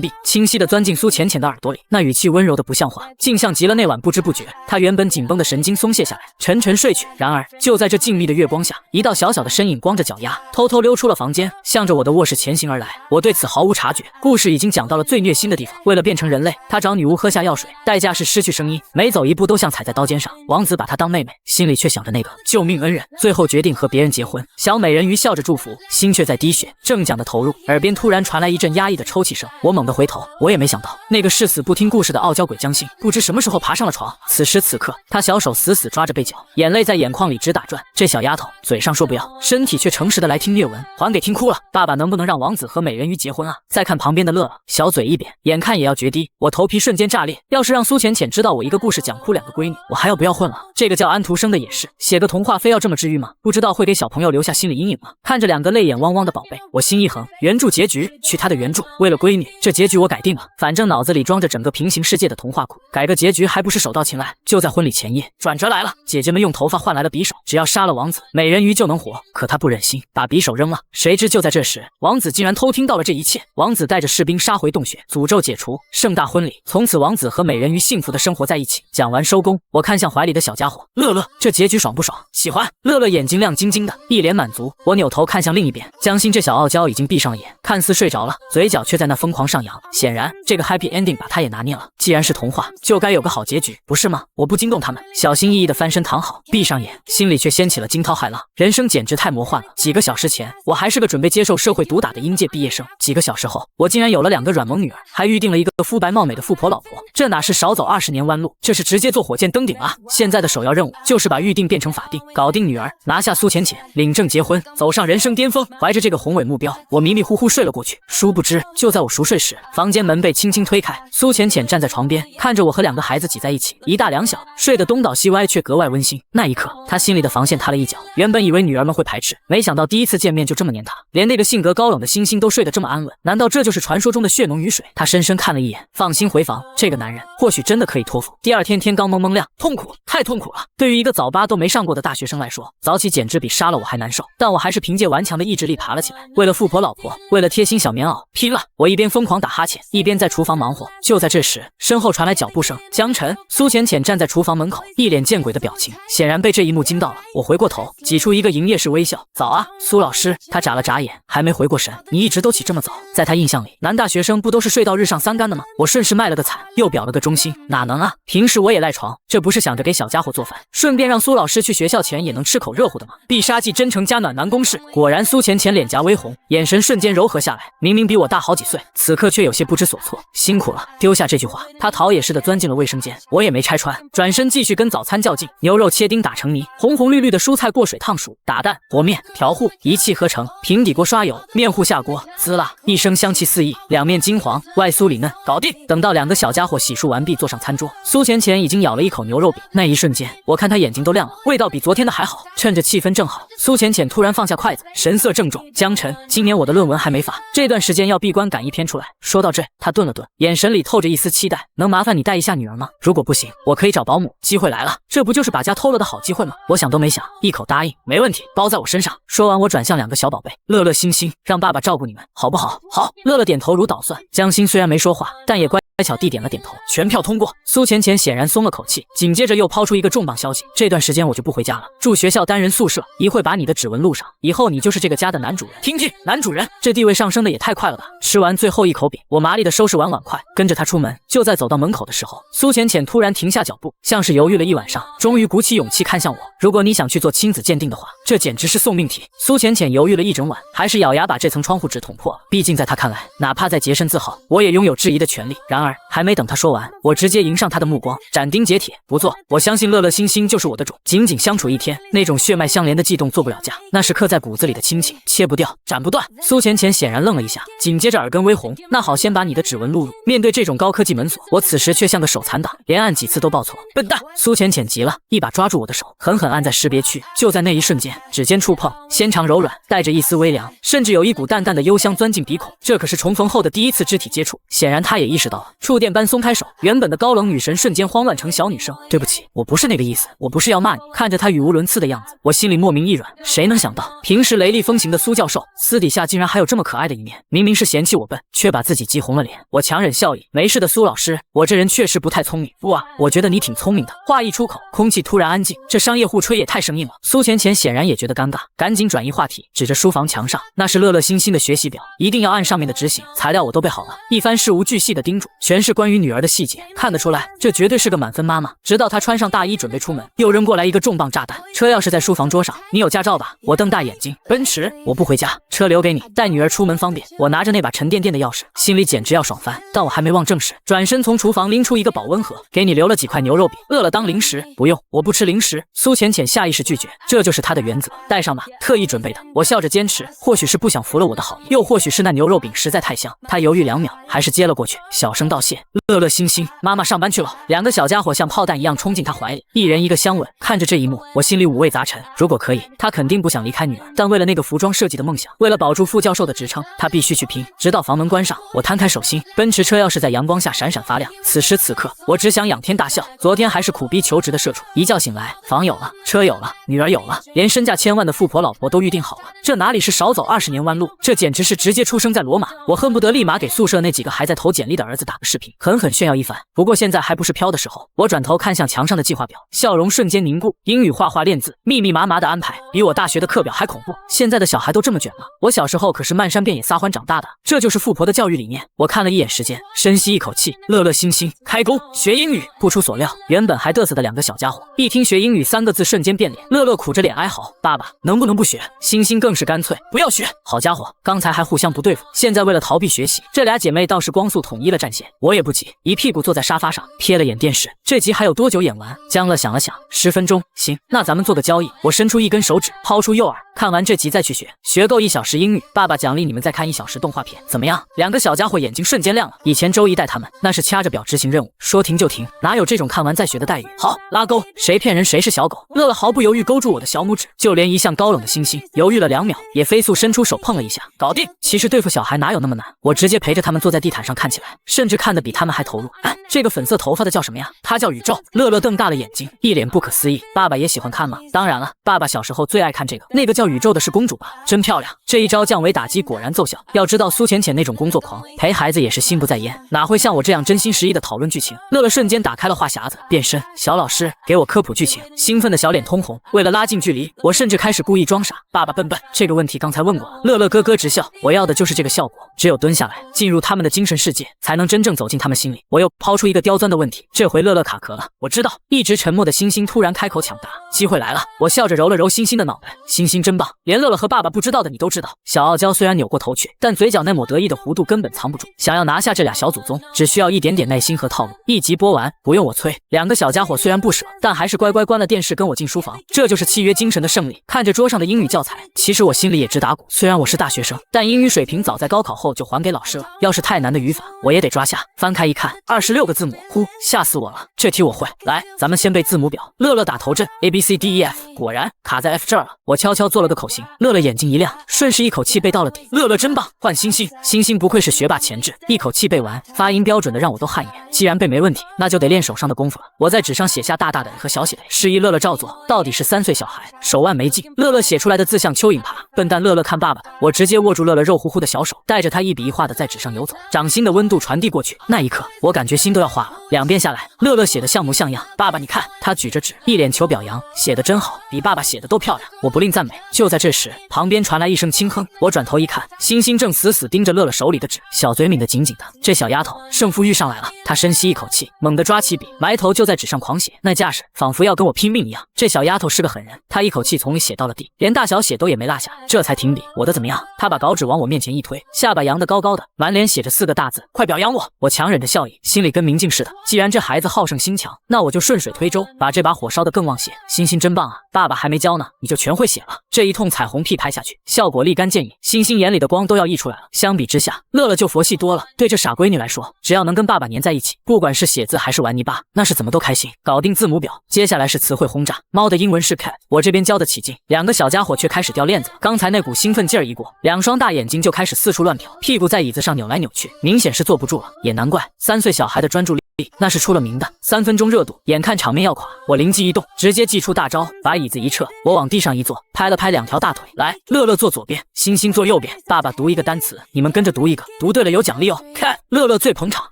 壁，清晰地钻进苏浅浅的耳朵里，那语气温柔的不像话，竟像极了那晚不知不觉他原本紧绷的神经松懈下来，沉沉睡去。然而就在这静谧的月光下，一道小小的身影光着脚丫偷偷溜出了房间，向着我的卧室前行而来。我对此毫无察觉。故事已经讲到了最虐心的地方，为了变成人类，他找女巫喝下药水，代价是失去声音，每走一步都像踩在刀尖上。王子把她当妹妹，心里却想着那个救命恩人，最后决定和别人结婚。小美人鱼笑着祝福，心却在滴血。正讲的投入，耳边突然传来一阵压抑的抽泣声，我猛地回头，我也没想到那个誓死不听故事的傲娇鬼江心，不知什么时候爬上了床。此时此刻，她小手死死抓着被角，眼泪在眼眶里直打转。这小丫头嘴上说不要，身体却诚实的来听虐文，还给听哭了。爸爸能不能让王子和美人鱼结婚啊？再看旁边的乐乐，小嘴一扁，眼眼看也要决堤，我头皮瞬间炸裂。要是让苏浅浅知道我一个故事讲哭2个闺女，我还要不要混了？这个叫安徒生的也是，写个童话非要这么治愈吗？不知道会给小朋友留下心理阴影吗？看着2个泪眼汪汪的宝贝，我心一横，原著结局去他的原著。为了闺女，这结局我改定了，反正脑子里装着整个平行世界的童话库，改个结局还不是手到擒来？就在婚礼前夜，转折来了，姐姐们用头发换来了匕首，只要杀了王子，美人鱼就能活。可他不忍心，把匕首扔了。谁知就在这时，王子竟然偷听到了这一切。王子带着士兵杀回洞穴，诅咒解除，盛大婚礼。从此王子和美人鱼幸福的生活在一起。讲完收工，我看向怀里的小家伙，乐乐，这结局爽不爽？喜欢。乐乐眼睛亮晶晶的，一脸满足。我扭头看向另一边，江心这小傲娇已经闭上了眼，看似睡着了，嘴角却在那疯狂上扬。显然这个 happy ending 把他也拿捏了。既然是童话，就该有个好结局，不是吗？我不惊动他们，小心翼翼地翻身躺好，闭上眼，心里却掀起了惊涛骇浪。人生简直太魔幻了。几个小时前，我还是个准备接受社会毒打的应届毕业生，几个小时后，我竟然有了2个软萌女儿，还预定了一个肤白貌美的富婆老婆。这哪是少走20年弯路，这是直接坐火箭登顶啊！现在的首要任务就是把预定变成法定，搞定女儿，拿下苏浅浅，领证结婚，走上人生巅峰。怀着这个宏伟目标，我迷迷糊糊睡了过去。殊不知，就在我熟睡时，房间门被轻轻推开，苏浅浅站在床边，看着我和2个孩子挤在一起，一大两小，睡得东倒西歪，却格外温馨。那一刻，她心里的防线塌了一角。原本以为女儿们会排斥，没想到第一次见面就这么黏她，连那个性格高冷的星星都睡得这么安稳。难道这就是传说中的血浓于水？她深深看了一眼，放心回房。这个男人或许真的可以托付。第二天天刚蒙蒙亮，痛苦，太痛苦了。对于一个早八都没上过的大学生来说，早起简直比杀了我还难受。但我还是凭借顽强的意志力爬了起来。为了富婆老婆，为了贴心小棉袄，拼了！我一边疯狂打哈欠，一边在厨房忙活。就在这时，身后传来脚步声。江晨，苏浅浅站在厨房门口，一脸见鬼的表情，显然被这一幕惊到了。我回过头，挤出一个营业式微笑。早啊，苏老师。他眨了眨眼，还没回过神。你一直都起这么早？在他印象里，男大学生不都是睡到日上3竿的吗？我顺势卖了个惨，又表了个忠心。哪能啊，平时我也赖床，这不是想着给小家伙做饭，顺便让苏老师去学校前也能吃口热乎的吗？必杀技真诚加暖男公式。果然，苏浅浅脸颊微红，眼神瞬间柔和下来。明明比我大好几岁，此刻却有些不知所措。辛苦了。丢下这句话，他逃也似的钻进了卫生间，我也没拆穿，转身继续跟早餐较劲。牛肉切丁打成泥，红红绿绿的蔬菜过水烫熟，打蛋和面调糊，一气呵成。平底锅刷油，面糊下锅，滋啦一声香气四溢，两面金黄，外酥里嫩，搞定。等到2个小家伙洗漱完毕，坐上餐桌，苏浅浅已经咬了一口牛肉饼。那一瞬间，我看他眼睛都亮了，味道比昨天的还好。趁着气氛正好，苏浅浅突然放下筷子，神色郑重。江晨，今年我的论文还没发，这段时间要闭关赶一篇出来。说到这，他顿了顿，眼神里透着一丝期待。能麻烦你带一下女儿吗？如果不行，我可以找保姆。机会来了，这不就是把家偷了的好机会吗？我想都没想，一口答应，没问题，包在我身上。说完，我转向2个小宝贝，乐乐、星星，让爸爸照顾你们，好不好？好。乐乐点头如捣蒜，江心虽然没说话，但也乖巧地点了点头，全票通过。苏浅浅显然松了口气，紧接着又抛出一个重磅消息：这段时间我就不回家了，住学校单人宿舍，一会把你的指纹录上，以后你就是这个家的男主人。听听，男主人，这地位上升的也太快了吧！吃完最后一口饼，我麻利的收拾完碗筷，跟着他出门。就在走到门口的时候，苏浅浅突然停下脚步，像是犹豫了一晚上，终于鼓起勇气看向我。如果你想去做亲子鉴定的话，这简直是送命题。苏浅浅犹豫了一整晚，还是咬牙把这层窗户纸捅破了。毕竟在他看来，哪怕再洁身自好，我也拥有质疑的权利。然而还没等他说完，我直接迎上他的目光，斩钉截铁，不做。我相信乐乐星星就是我的种，仅仅相处一天，那种血脉相连的悸动做不了假，那是刻在骨子里的亲情，切不掉，斩不断。苏浅浅显然愣了一下，紧接着耳根微红。那好，先把你的指纹录入。面对这种高科技门锁，我此时却像个手残党，连按几次都报错。笨蛋！苏浅浅急了，一把抓住我的手，狠狠按在识别区。就在那一瞬间，指尖触碰，纤长柔软，带着一丝微凉，甚至有一股淡淡的幽香钻进鼻孔。这可是重逢后的第一次肢体接触，显然他也意识到了。触电般松开手，原本的高冷女神瞬间慌乱成小女生。对不起，我不是那个意思，我不是要骂你。看着她语无伦次的样子，我心里莫名一软。谁能想到，平时雷厉风行的苏教授，私底下竟然还有这么可爱的一面？明明是嫌弃我笨，却把自己急红了脸。我强忍笑意，没事的，苏老师，我这人确实不太聪明。不啊，我觉得你挺聪明的。话一出口，空气突然安静，这商业互吹也太生硬了。苏浅浅显然也觉得尴尬，赶紧转移话题，指着书房墙上，那是乐乐星星的学习表，一定要按上面的执行。材料我都备好了，一番事无巨细的叮嘱，全是关于女儿的细节。看得出来，这绝对是个满分妈妈。直到她穿上大衣准备出门，又扔过来一个重磅炸弹。车钥匙在书房桌上，你有驾照吧？我瞪大眼睛，奔驰，我不回家，车留给你，带女儿出门方便。我拿着那把沉甸甸的钥匙，心里简直要爽翻。但我还没忘正事，转身从厨房拎出一个保温盒，给你留了几块牛肉饼，饿了当零食。不用，我不吃零食。苏浅浅下意识拒绝，这就是她的原帘子了，带上吧，特意准备的。我笑着坚持，或许是不想服了我的好意，又或许是那牛肉饼实在太香。他犹豫2秒，还是接了过去，小声道谢。乐乐、星星，妈妈上班去了。2个小家伙像炮弹一样冲进他怀里，一人一个香吻。看着这一幕，我心里五味杂陈。如果可以，他肯定不想离开女儿，但为了那个服装设计的梦想，为了保住副教授的职称，他必须去拼。直到房门关上，我摊开手心，奔驰车钥匙在阳光下闪闪发亮。此时此刻，我只想仰天大笑。昨天还是苦逼求职的社畜，一觉醒来，房有了，车有了，女儿有了，连身价千万的富婆老婆都预定好了。这哪里是少走20年弯路，这简直是直接出生在罗马。我恨不得立马给宿舍那几个还在投简历的儿子打个视频，狠狠炫耀一番。不过现在还不是飘的时候。我转头看向墙上的计划表，笑容瞬间凝固。英语画画练字，密密麻麻的安排，比我大学的课表还恐怖。现在的小孩都这么卷吗？我小时候可是漫山遍野撒欢长大的，这就是富婆的教育理念。我看了一眼时间，深吸一口气，乐乐星星开工学英语。不出所料，原本还嘚瑟的2个小家伙，一听学英语3个字瞬间变脸。乐乐苦着脸哀嚎：“爸爸，能不能不学？”星星更是干脆：“不要学。”好家伙，刚才还互相不对付，现在为了逃避学习，这俩姐妹倒是光速统一了战线。我也不急，一屁股坐在沙发上，瞥了眼电视。这集还有多久演完？僵了想了想，10分钟。行，那咱们做个交易。我伸出一根手指，抛出诱饵。看完这集再去学，学够1小时英语，爸爸奖励你们再看1小时动画片，怎么样？2个小家伙眼睛瞬间亮了。以前周一带他们，那是掐着表执行任务，说停就停，哪有这种看完再学的待遇？好，拉钩，谁骗人谁是小狗。乐乐毫不犹豫勾住我的小拇指，就连一向高冷的星星犹豫了2秒，也飞速伸出手碰了一下，搞定。其实对付小孩哪有那么难？我直接陪着他们坐在地毯上看起来，甚至看得比他们还投入。这个粉色头发的叫什么呀？他叫宇宙。乐乐瞪大了眼睛，一脸不可思议。爸爸也喜欢看吗？当然了，爸爸小时候最爱看这个。那个叫宇宙的是公主吧？真漂亮。这一招降维打击果然奏效。要知道苏浅浅那种工作狂，陪孩子也是心不在焉，哪会像我这样真心实意的讨论剧情？乐乐瞬间打开了话匣子，变身小老师给我科普剧情，兴奋的小脸通红。为了拉近距离，我甚至开始故意装傻。爸爸笨笨，这个问题刚才问过。乐乐咯咯直笑，我要的就是这个效果。只有蹲下来，进入他们的精神世界，才能真正走进他们心里。我又抛出一个刁钻的问题，这回乐乐卡壳了。我知道，一直沉默的星星突然开口抢答，机会来了。我笑着揉了揉星星的脑袋，星星真棒，连乐乐和爸爸不知道的你都知道。小傲娇虽然扭过头去，但嘴角那抹得意的弧度根本藏不住。想要拿下这俩小祖宗，只需要一点点耐心和套路。一集播完，不用我催。2个小家伙虽然不舍，但还是乖乖关了电视跟我进书房。这就是契约精神的胜利。看着桌上的英语教材，其实我心里也直打鼓。虽然我是大学生，但英语水平早在高考后就还给老师了。要是太难的语法，我也得抓下。翻开一看，26个字母，呼，吓死我了。这题我会。来，咱们先背字母表。乐乐打头阵 A B C D E F， 果然卡在 F 这儿了。我悄悄做了个口型。乐乐眼睛一亮，顺势一口气背到了底。乐乐真棒，换星星。星星不愧是学霸潜质，一口气背完，发音标准的让我都汗颜。既然背没问题，那就得练手上的功夫了。我在纸上写下大大的和小写的，示意乐乐照做。到底是3岁小孩，手腕没劲。乐乐写出来的字像蚯蚓爬，笨蛋乐乐看爸爸的。我直接握住乐乐肉乎乎的小手，带着他一笔一画的在纸上游走，掌心的温度传递过去。那一刻，我感觉心都要化了。2遍下来，乐乐写的像模像样。爸爸你看，他举着纸，一脸求表扬，写的真好，比爸爸写的都漂亮。我不吝赞美。就在这时，旁边传来一声轻哼，我转头一看，星星正死死盯着乐乐手里的纸，小嘴抿得紧紧的。这小丫头胜负欲上来了，她深吸一口气，猛地抓起笔，埋头就在纸上狂写，那架势仿佛要跟我拼命一样。这小丫头是个狠人，她一口气从里写到了地，连大小写都也没落下，这才停笔。我的怎么样？她把稿纸往我面前一推，下巴扬得高高的，满脸写着4个大字：快表扬我。我强忍着笑意，心里跟明镜似的。既然这孩子好胜心强，那我就顺水推舟，把这把火烧得更旺些。星星真棒啊，爸爸还没教呢，你就全会写了。这一通彩虹屁拍下去，效果立竿见影，星星眼里的光都要溢出来了。相比之下，乐乐就佛系多了。对这傻闺女来说，只要能跟爸爸黏在一起，不管是写字还是玩泥巴，那是怎么都开心。搞定字母表，接下来是词汇轰炸。猫的英文是 cat， 我这边教得起劲，2个小家伙却开始掉链子了。刚才那股兴奋劲儿一过，2双大眼睛就开始四处乱瞟，屁股在椅子上扭来扭去，明显是坐不住了。也难怪3岁小孩的专注力那是出了名的，3分钟热度，眼看场面要垮，我灵机一动，直接祭出大招，把椅子一撤，我往地上一坐，拍了拍2条大腿，来，乐乐坐左边，星星坐右边，爸爸读一个单词，你们跟着读一个，读对了有奖励哦。看，乐乐最捧场，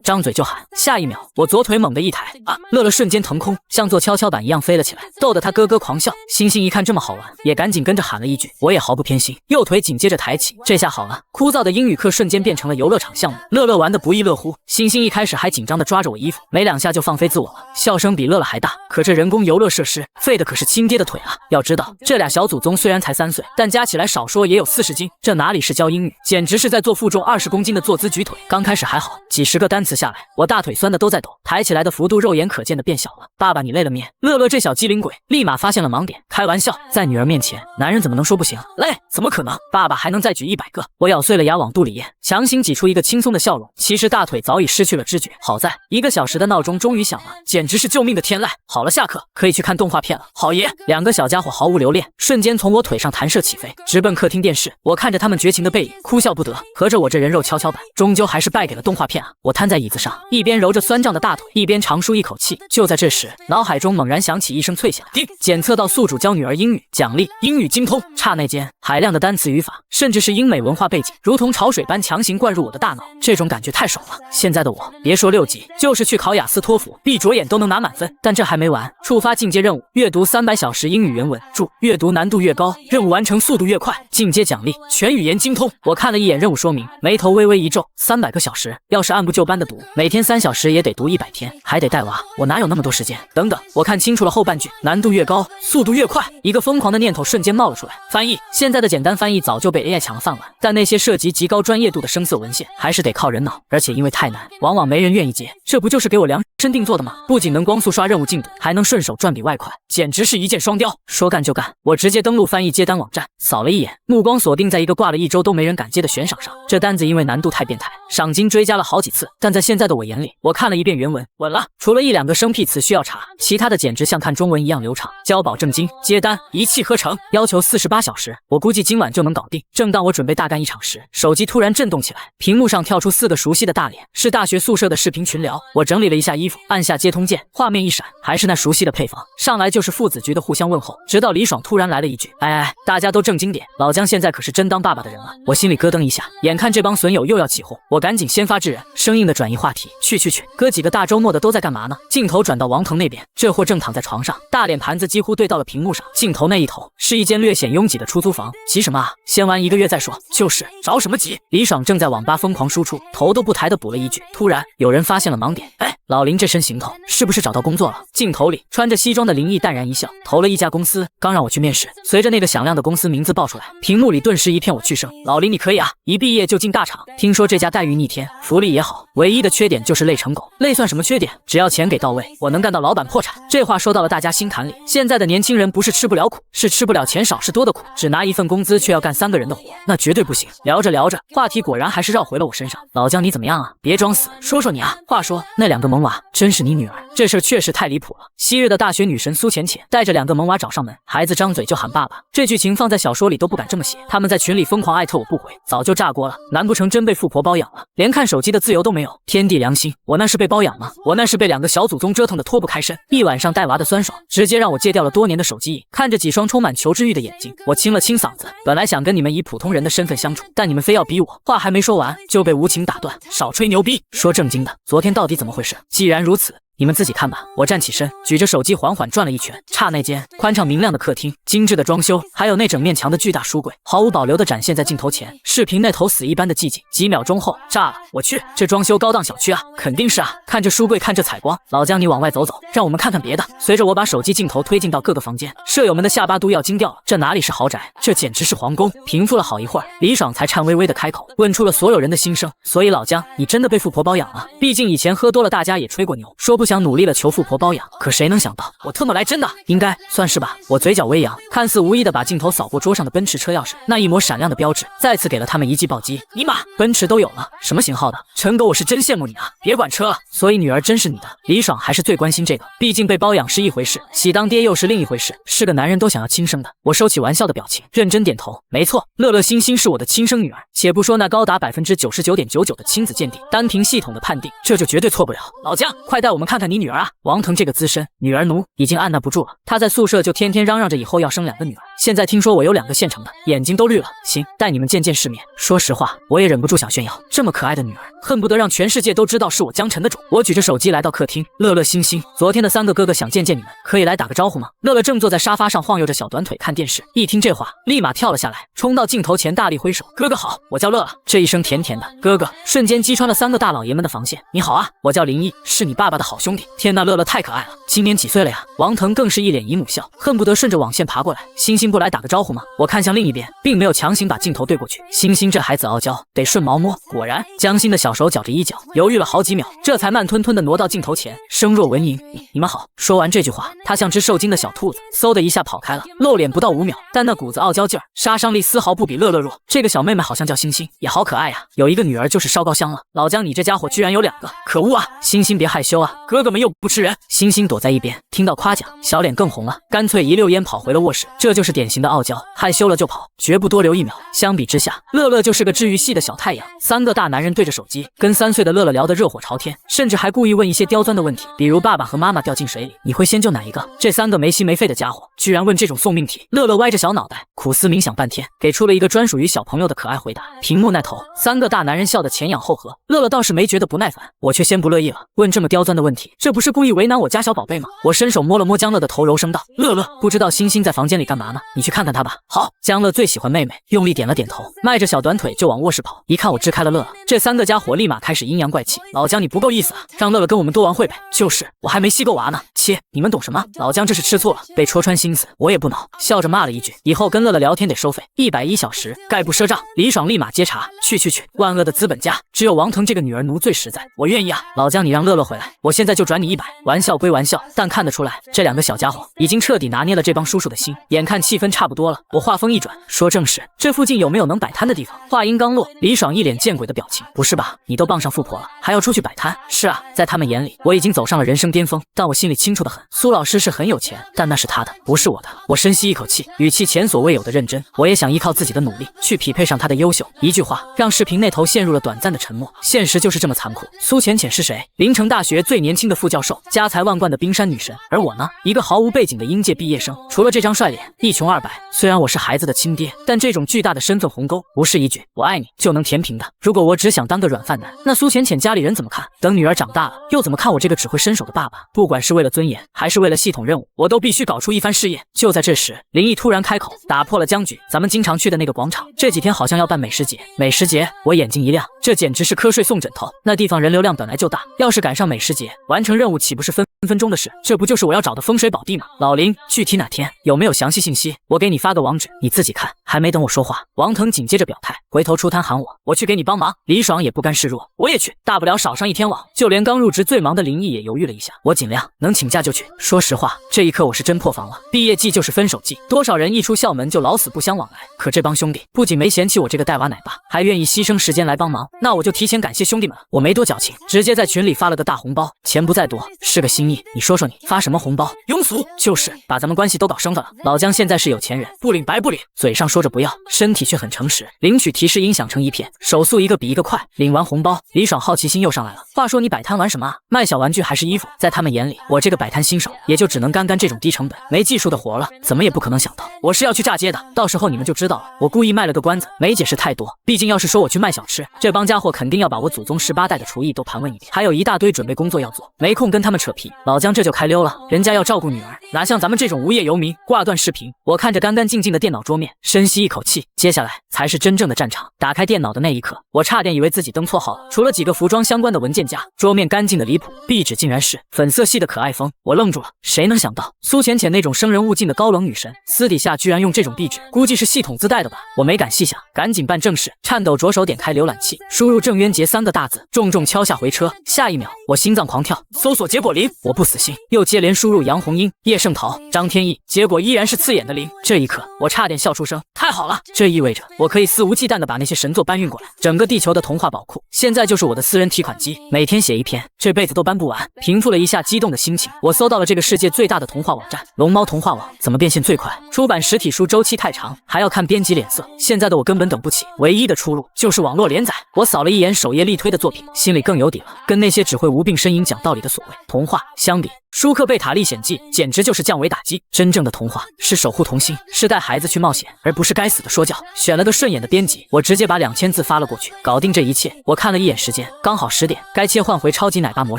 张嘴就喊。下一秒，我左腿猛地一抬，乐乐瞬间腾空，像坐跷跷板一样飞了起来，逗得他咯咯狂笑。星星一看这么好玩，也赶紧跟着喊了一句，我也毫不偏心，右腿紧接着抬起，这下好了，枯燥的英语课瞬间变成了游乐场项目，乐乐玩得不亦乐乎。星星一开始还紧张地抓着我衣服，没2下就放飞自我了，笑声比乐乐还大。可这人工游乐设施费的可是亲爹的腿啊！要知道，这俩小祖宗虽然才3岁，但加起来少说也有40斤，这哪里是教英语，简直是在做负重20公斤的坐姿举腿。刚开始还好，几10个单词次下来，我大腿酸的都在抖，抬起来的幅度肉眼可见的变小了。爸爸，你累了面？乐乐这小机灵鬼立马发现了盲点，开玩笑，在女儿面前，男人怎么能说不行？累？怎么可能？爸爸还能再举100个。我咬碎了牙往肚里咽，强行挤出一个轻松的笑容。其实大腿早已失去了知觉。好在1个小时的闹钟终于响了，简直是救命的天籁。好了，下课可以去看动画片了。好爷，2个小家伙毫无留恋，瞬间从我腿上弹射起飞，直奔客厅电视。我看着他们绝情的背影，哭笑不得。合着我这人肉跷跷板，终究还是败给了动画片啊！我瘫在椅子上，一边揉着酸胀的大腿，一边长舒一口气。就在这时，脑海中猛然响起一声脆响，叮！检测到宿主教女儿英语，奖励英语精通。刹那间，海量的单词语法，甚至是英美文化背景，如同潮水般强行灌入我的大脑。这种感觉太爽了！现在的我，别说6级，就是去考雅思托福，闭着眼都能拿满分。但这还没完，触发进阶任务，阅读300小时英语原文，注：阅读难度越高，任务完成速度越快。进阶奖励全语言精通。我看了一眼任务说明，眉头微微一皱，300个小时，要是按部就班的读，每天3小时也得读100天，还得带娃，我哪有那么多时间？等等，我看清楚了后半句，难度越高，速度越快。一个疯狂的念头瞬间冒了出来。翻译，现在的简单翻译早就被 AI 抢了饭碗，但那些涉及极高专业度的生涩文献，还是得靠人脑，而且因为太难，往往没人愿意接。这不就是给我量身定做的吗？不仅能光速刷任务进度，还能顺手赚笔外快，简直是一箭双雕。说干就干，我直接登录翻译接单网站，扫了一眼，目光锁定在一个挂了1周都没人敢接的悬赏上。这单子因为难度太变态，赏金追加了好几次，但在现在的我眼里，我看了一遍原文，稳了。除了1-2个生僻词需要查，其他的简直像看中文一样流畅。交保证金，接单，一气呵成，要求48小时，我估计今晚就能搞定。正当我准备大干一场时，手机突然震动起来，屏幕上跳出4个熟悉的大脸，是大学宿舍的视频群聊。我整理了一下衣服，按下接通键，画面一闪，还是那熟悉的配方，上来就是父子局的互相问候。直到李爽突然来了一句：“哎，大家都正经点，老姜现在可是真当爸爸的人了。”我心里咯噔一下，眼看这帮损友又要起哄，我赶紧先发制人，生硬的转移话题：“去，哥几个大周末的都在干嘛呢？”镜头转到王腾那边，这货正躺在床上，大脸盘子几乎对到了屏幕上。镜头那一头是一间略显拥挤的出租房。急什么啊？先玩1个月再说。就是着什么急？李爽正在网吧疯狂输出，头都不抬的补了一句。突然有人发现了盲点，哎，老林这身行头是不是找到工作了？镜头里穿着西装的林毅淡然一笑，投了一家公司，刚让我去面试。随着那个响亮的公司名字报出来，屏幕里顿时一片我去声。老林你可以啊，一毕业就进大厂，听说这家待遇逆天，福利也好，唯一的缺点就是累成狗。累算什么缺点？只要钱给到位，我能干到老板破产。这话说到了大家心坎里。现在的年轻人不是吃不了苦，是吃不了钱少事多的苦。只拿1份工资却要干3个人的活，那绝对不行。聊着聊着，话题果然还是绕回了我身上。老姜你怎么样啊？别装死，说说你啊。话说那2个萌娃真是你女儿？这事确实太离谱了。昔日的大学女神苏浅浅带着2个萌娃找上门，孩子张嘴就喊爸爸，这剧情放在小说里都不敢这么写。他们在群里疯狂艾特我不回，早就炸锅了。难不成真被富婆包养了，连看手机的自由都没有？天地良心，我那是被包养吗？我那是被2个小祖宗折腾的脱不开身，一晚上带娃的酸爽，直接让我戒掉了多年的手机瘾。看着几双充满求知欲的眼睛，我清了清嗓子，本来想跟你们以普通人的身份相处，但你们非要逼我，话还没说完就被无情打断。少吹牛逼，说正经的，昨天到底怎么回事？既然如此，你们自己看吧。我站起身，举着手机缓缓转了一圈，刹那间，宽敞明亮的客厅，精致的装修，还有那整面墙的巨大书柜，毫无保留地展现在镜头前。视频那头死一般的寂静，几秒钟后炸了。我去，这装修高档小区啊，肯定是啊。看这书柜，看这采光，老姜你往外走走，让我们看看别的。随着我把手机镜头推进到各个房间，舍友们的下巴都要惊掉了。这哪里是豪宅，这简直是皇宫。平复了好一会儿，李爽才颤巍巍地开口，问出了所有人的心声。所以老姜，你真的被富婆包养了？毕竟以前喝多了，大家也吹过牛，说不想努力了求富婆包养，可谁能想到我特么来真的？应该算是吧。我嘴角微扬，看似无意的把镜头扫过桌上的奔驰车钥匙，那一抹闪亮的标志再次给了他们一记暴击。尼玛，奔驰都有了，什么型号的？陈哥我是真羡慕你啊！别管车了，所以女儿真是你的。李爽还是最关心这个，毕竟被包养是一回事，喜当爹又是另一回事，是个男人都想要亲生的。我收起玩笑的表情，认真点头，没错，乐乐星星是我的亲生女儿。且不说那高达99.99%的亲子鉴定，单凭系统的判定，这就绝对错不了。老姜，快带我们看看你女儿啊！王腾这个资深女儿奴已经按捺不住了，他在宿舍就天天嚷嚷着以后要生2个女儿，现在听说我有2个现成的，眼睛都绿了。行，带你们见见世面。说实话，我也忍不住想炫耀，这么可爱的女儿，恨不得让全世界都知道是我江晨的种。我举着手机来到客厅，乐乐星星，昨天的3个哥哥想见见你们，可以来打个招呼吗？乐乐正坐在沙发上晃悠着小短腿看电视，一听这话，立马跳了下来，冲到镜头前大力挥手：“哥哥好，我叫乐乐。”这一声甜甜的哥哥，瞬间击穿了3个大老爷们的防线。你好啊，我叫林毅，是你爸爸的好兄弟。天呐，乐乐太可爱了，今年几岁了呀？王腾更是一脸姨母笑，恨不得顺着网线爬过来。星星星不来打个招呼吗？我看向另一边，并没有强行把镜头对过去。星星这孩子傲娇，得顺毛摸。果然，江心的小手绞着衣角，犹豫了好几秒，这才慢吞吞地挪到镜头前，声若蚊蝇：“你们好。”说完这句话，他像只受惊的小兔子，嗖的一下跑开了，露脸不到5秒，但那股子傲娇劲儿，杀伤力丝毫不比乐乐弱。这个小妹妹好像叫星星，也好可爱呀，有一个女儿就是烧高香了。老姜，你这家伙居然有2个，可恶啊！星星别害羞啊，哥哥们又不吃人。星星躲在一边，听到夸奖，小脸更红了，干脆一溜烟跑回了卧室。这就是典型的傲娇，害羞了就跑，绝不多留1秒。相比之下，乐乐就是个治愈系的小太阳。3个大男人对着手机，跟3岁的乐乐聊得热火朝天，甚至还故意问一些刁钻的问题，比如爸爸和妈妈掉进水里，你会先救哪一个？这3个没心没肺的家伙居然问这种送命题。乐乐歪着小脑袋，苦思冥想半天，给出了一个专属于小朋友的可爱回答。屏幕那头，3个大男人笑得前仰后合，乐乐倒是没觉得不耐烦，我却先不乐意了。问这么刁钻的问题，这不是故意为难我家小宝贝吗？我伸手摸了摸江乐的头，柔声道：“乐乐，不知道星星在房间里干嘛呢？你去看看他吧。”好，江乐最喜欢妹妹，用力点了点头，迈着小短腿就往卧室跑。一看我支开了乐乐，这3个家伙立马开始阴阳怪气。老姜，你不够意思啊，让乐乐跟我们多玩会呗。就是，我还没吸够娃呢。切，你们懂什么？老姜这是吃醋了，被戳穿心思，我也不恼，笑着骂了一句：“以后跟乐乐聊天得收费，110小时，概不赊账。”李爽立马接茬：“去，万恶的资本家，只有王腾这个女儿奴最实在，我愿意啊。老姜，你让乐乐回来，我现在就转你100。”玩笑归玩笑，但看得出来，这2个小家伙已经彻底拿捏了这帮叔叔的心。眼看气氛差不多了，我话锋一转，说正事，这附近有没有能摆摊的地方？话音刚落，李爽一脸见鬼的表情：“不是吧，你都傍上富婆了，还要出去摆摊？”是啊，在他们眼里，我已经走上了人生巅峰，但我心里清楚得很，苏老师是很有钱，但那是他的，不是我的。我深吸一口气，语气前所未有的认真。我也想依靠自己的努力去匹配上他的优秀。一句话让视频那头陷入了短暂的沉默。现实就是这么残酷。苏浅浅是谁？临城大学最年轻的副教授，家财万贯的冰山女神。而我呢，一个毫无背景的应届毕业生，除了这张帅脸，一穷二白。虽然我是孩子的亲爹，但这种巨大的身份鸿沟，不是一句“我爱你”就能填平的。如果我只想当个软饭男，那苏浅浅家里人怎么看？等女儿长大了，又怎么看我这个只会伸手的爸爸？不管是为了尊严，还是为了系统任务，我都必须搞出一番事业。就在这时，林毅突然开口，打破了僵局。咱们经常去的那个广场，这几天好像要办美食节。美食节？我眼睛一亮，这简直是瞌睡送枕头。那地方人流量本来就大，要是赶上美食节，完成任务岂不是分分钟的事？这不就是我要找的风水宝地吗？老林，具体哪天有没有详细信息？我给你发个网址，你自己看。还没等我说话，王腾紧接着表态，回头出摊喊我去给你帮忙。李爽也不甘示弱，我也去，大不了少上1天网。就连刚入职最忙的林毅也犹豫了一下，我尽量能请假就去。说实话，这一刻我是真破防了。毕业季就是分手季，多少人一出校门就老死不相往来。可这帮兄弟不仅没嫌弃我这个带娃奶爸，还愿意牺牲时间来帮忙，那我就提前感谢兄弟们了。我没多矫情，直接在群里发了个大红包，钱不在多，是个心意。你说说你发什么红包？庸俗，就是把咱们关系都搞生分了。老姜现在是有钱人，不领白不领，嘴上说着不要，身体却很诚实。领取提示音响成一片，手速一个比一个快。领完红包，李爽好奇心又上来了。话说你摆摊玩什么啊？卖小玩具还是衣服？在他们眼里，我这个摆摊新手也就只能干这种低成本、没技术的活了。怎么也不可能想到，我是要去炸街的。到时候你们就知道了。我故意卖了个关子，没解释太多。毕竟要是说我去卖小吃，这帮家伙肯定要把我祖宗18代的厨艺都盘问一遍，还有一大堆准备工作要做，没空跟他们扯皮。老姜这就开溜了，人家要照顾女儿，哪像咱们这种无业游民。挂断视频，我看着干干净净的电脑桌面，深吸一口气。接下来才是真正的战场。打开电脑的那一刻，我差点以为自己登错号了。除了几个服装相关的文件夹，桌面干净的离谱，壁纸竟然是粉色系的可爱风。我愣住了，谁能想到苏浅浅那种生人勿近的高冷女神，私底下居然用这种壁纸，估计是系统自带的吧。我没敢细想，赶紧办正事，颤抖着手点开浏览器，输入郑渊洁3个大字，重重敲下回车。下一秒，我心脏狂跳，搜索结果0。我不死心，又接连输入杨红樱、叶圣陶、张天翼，结果依然是刺眼的0。这一刻，我差点笑出声，太好了，这意味着我可以肆无忌惮地把那些神作搬运过来。整个地球的童话宝库，现在就是我的私人提款机，每天写1篇，这辈子都搬不完。平复了一下激动的心情，我搜到了这个世界最大的童话网站——龙猫童话网。怎么变现最快？出版实体书周期太长，还要看编辑脸色，现在的我根本等不起。唯一的出路就是网络连载。我扫了一眼首页力推的作品，心里更有底了。跟那些只会无病呻吟讲道理的所谓童话相比，舒克贝塔历险记简直就是降维打击。真正的童话是守护童心，是带孩子去冒险，而不是该死的说教。选了个顺眼的编辑，我直接把2000字发了过去，搞定这一切。我看了一眼时间，刚好10点，该切换回超级奶爸模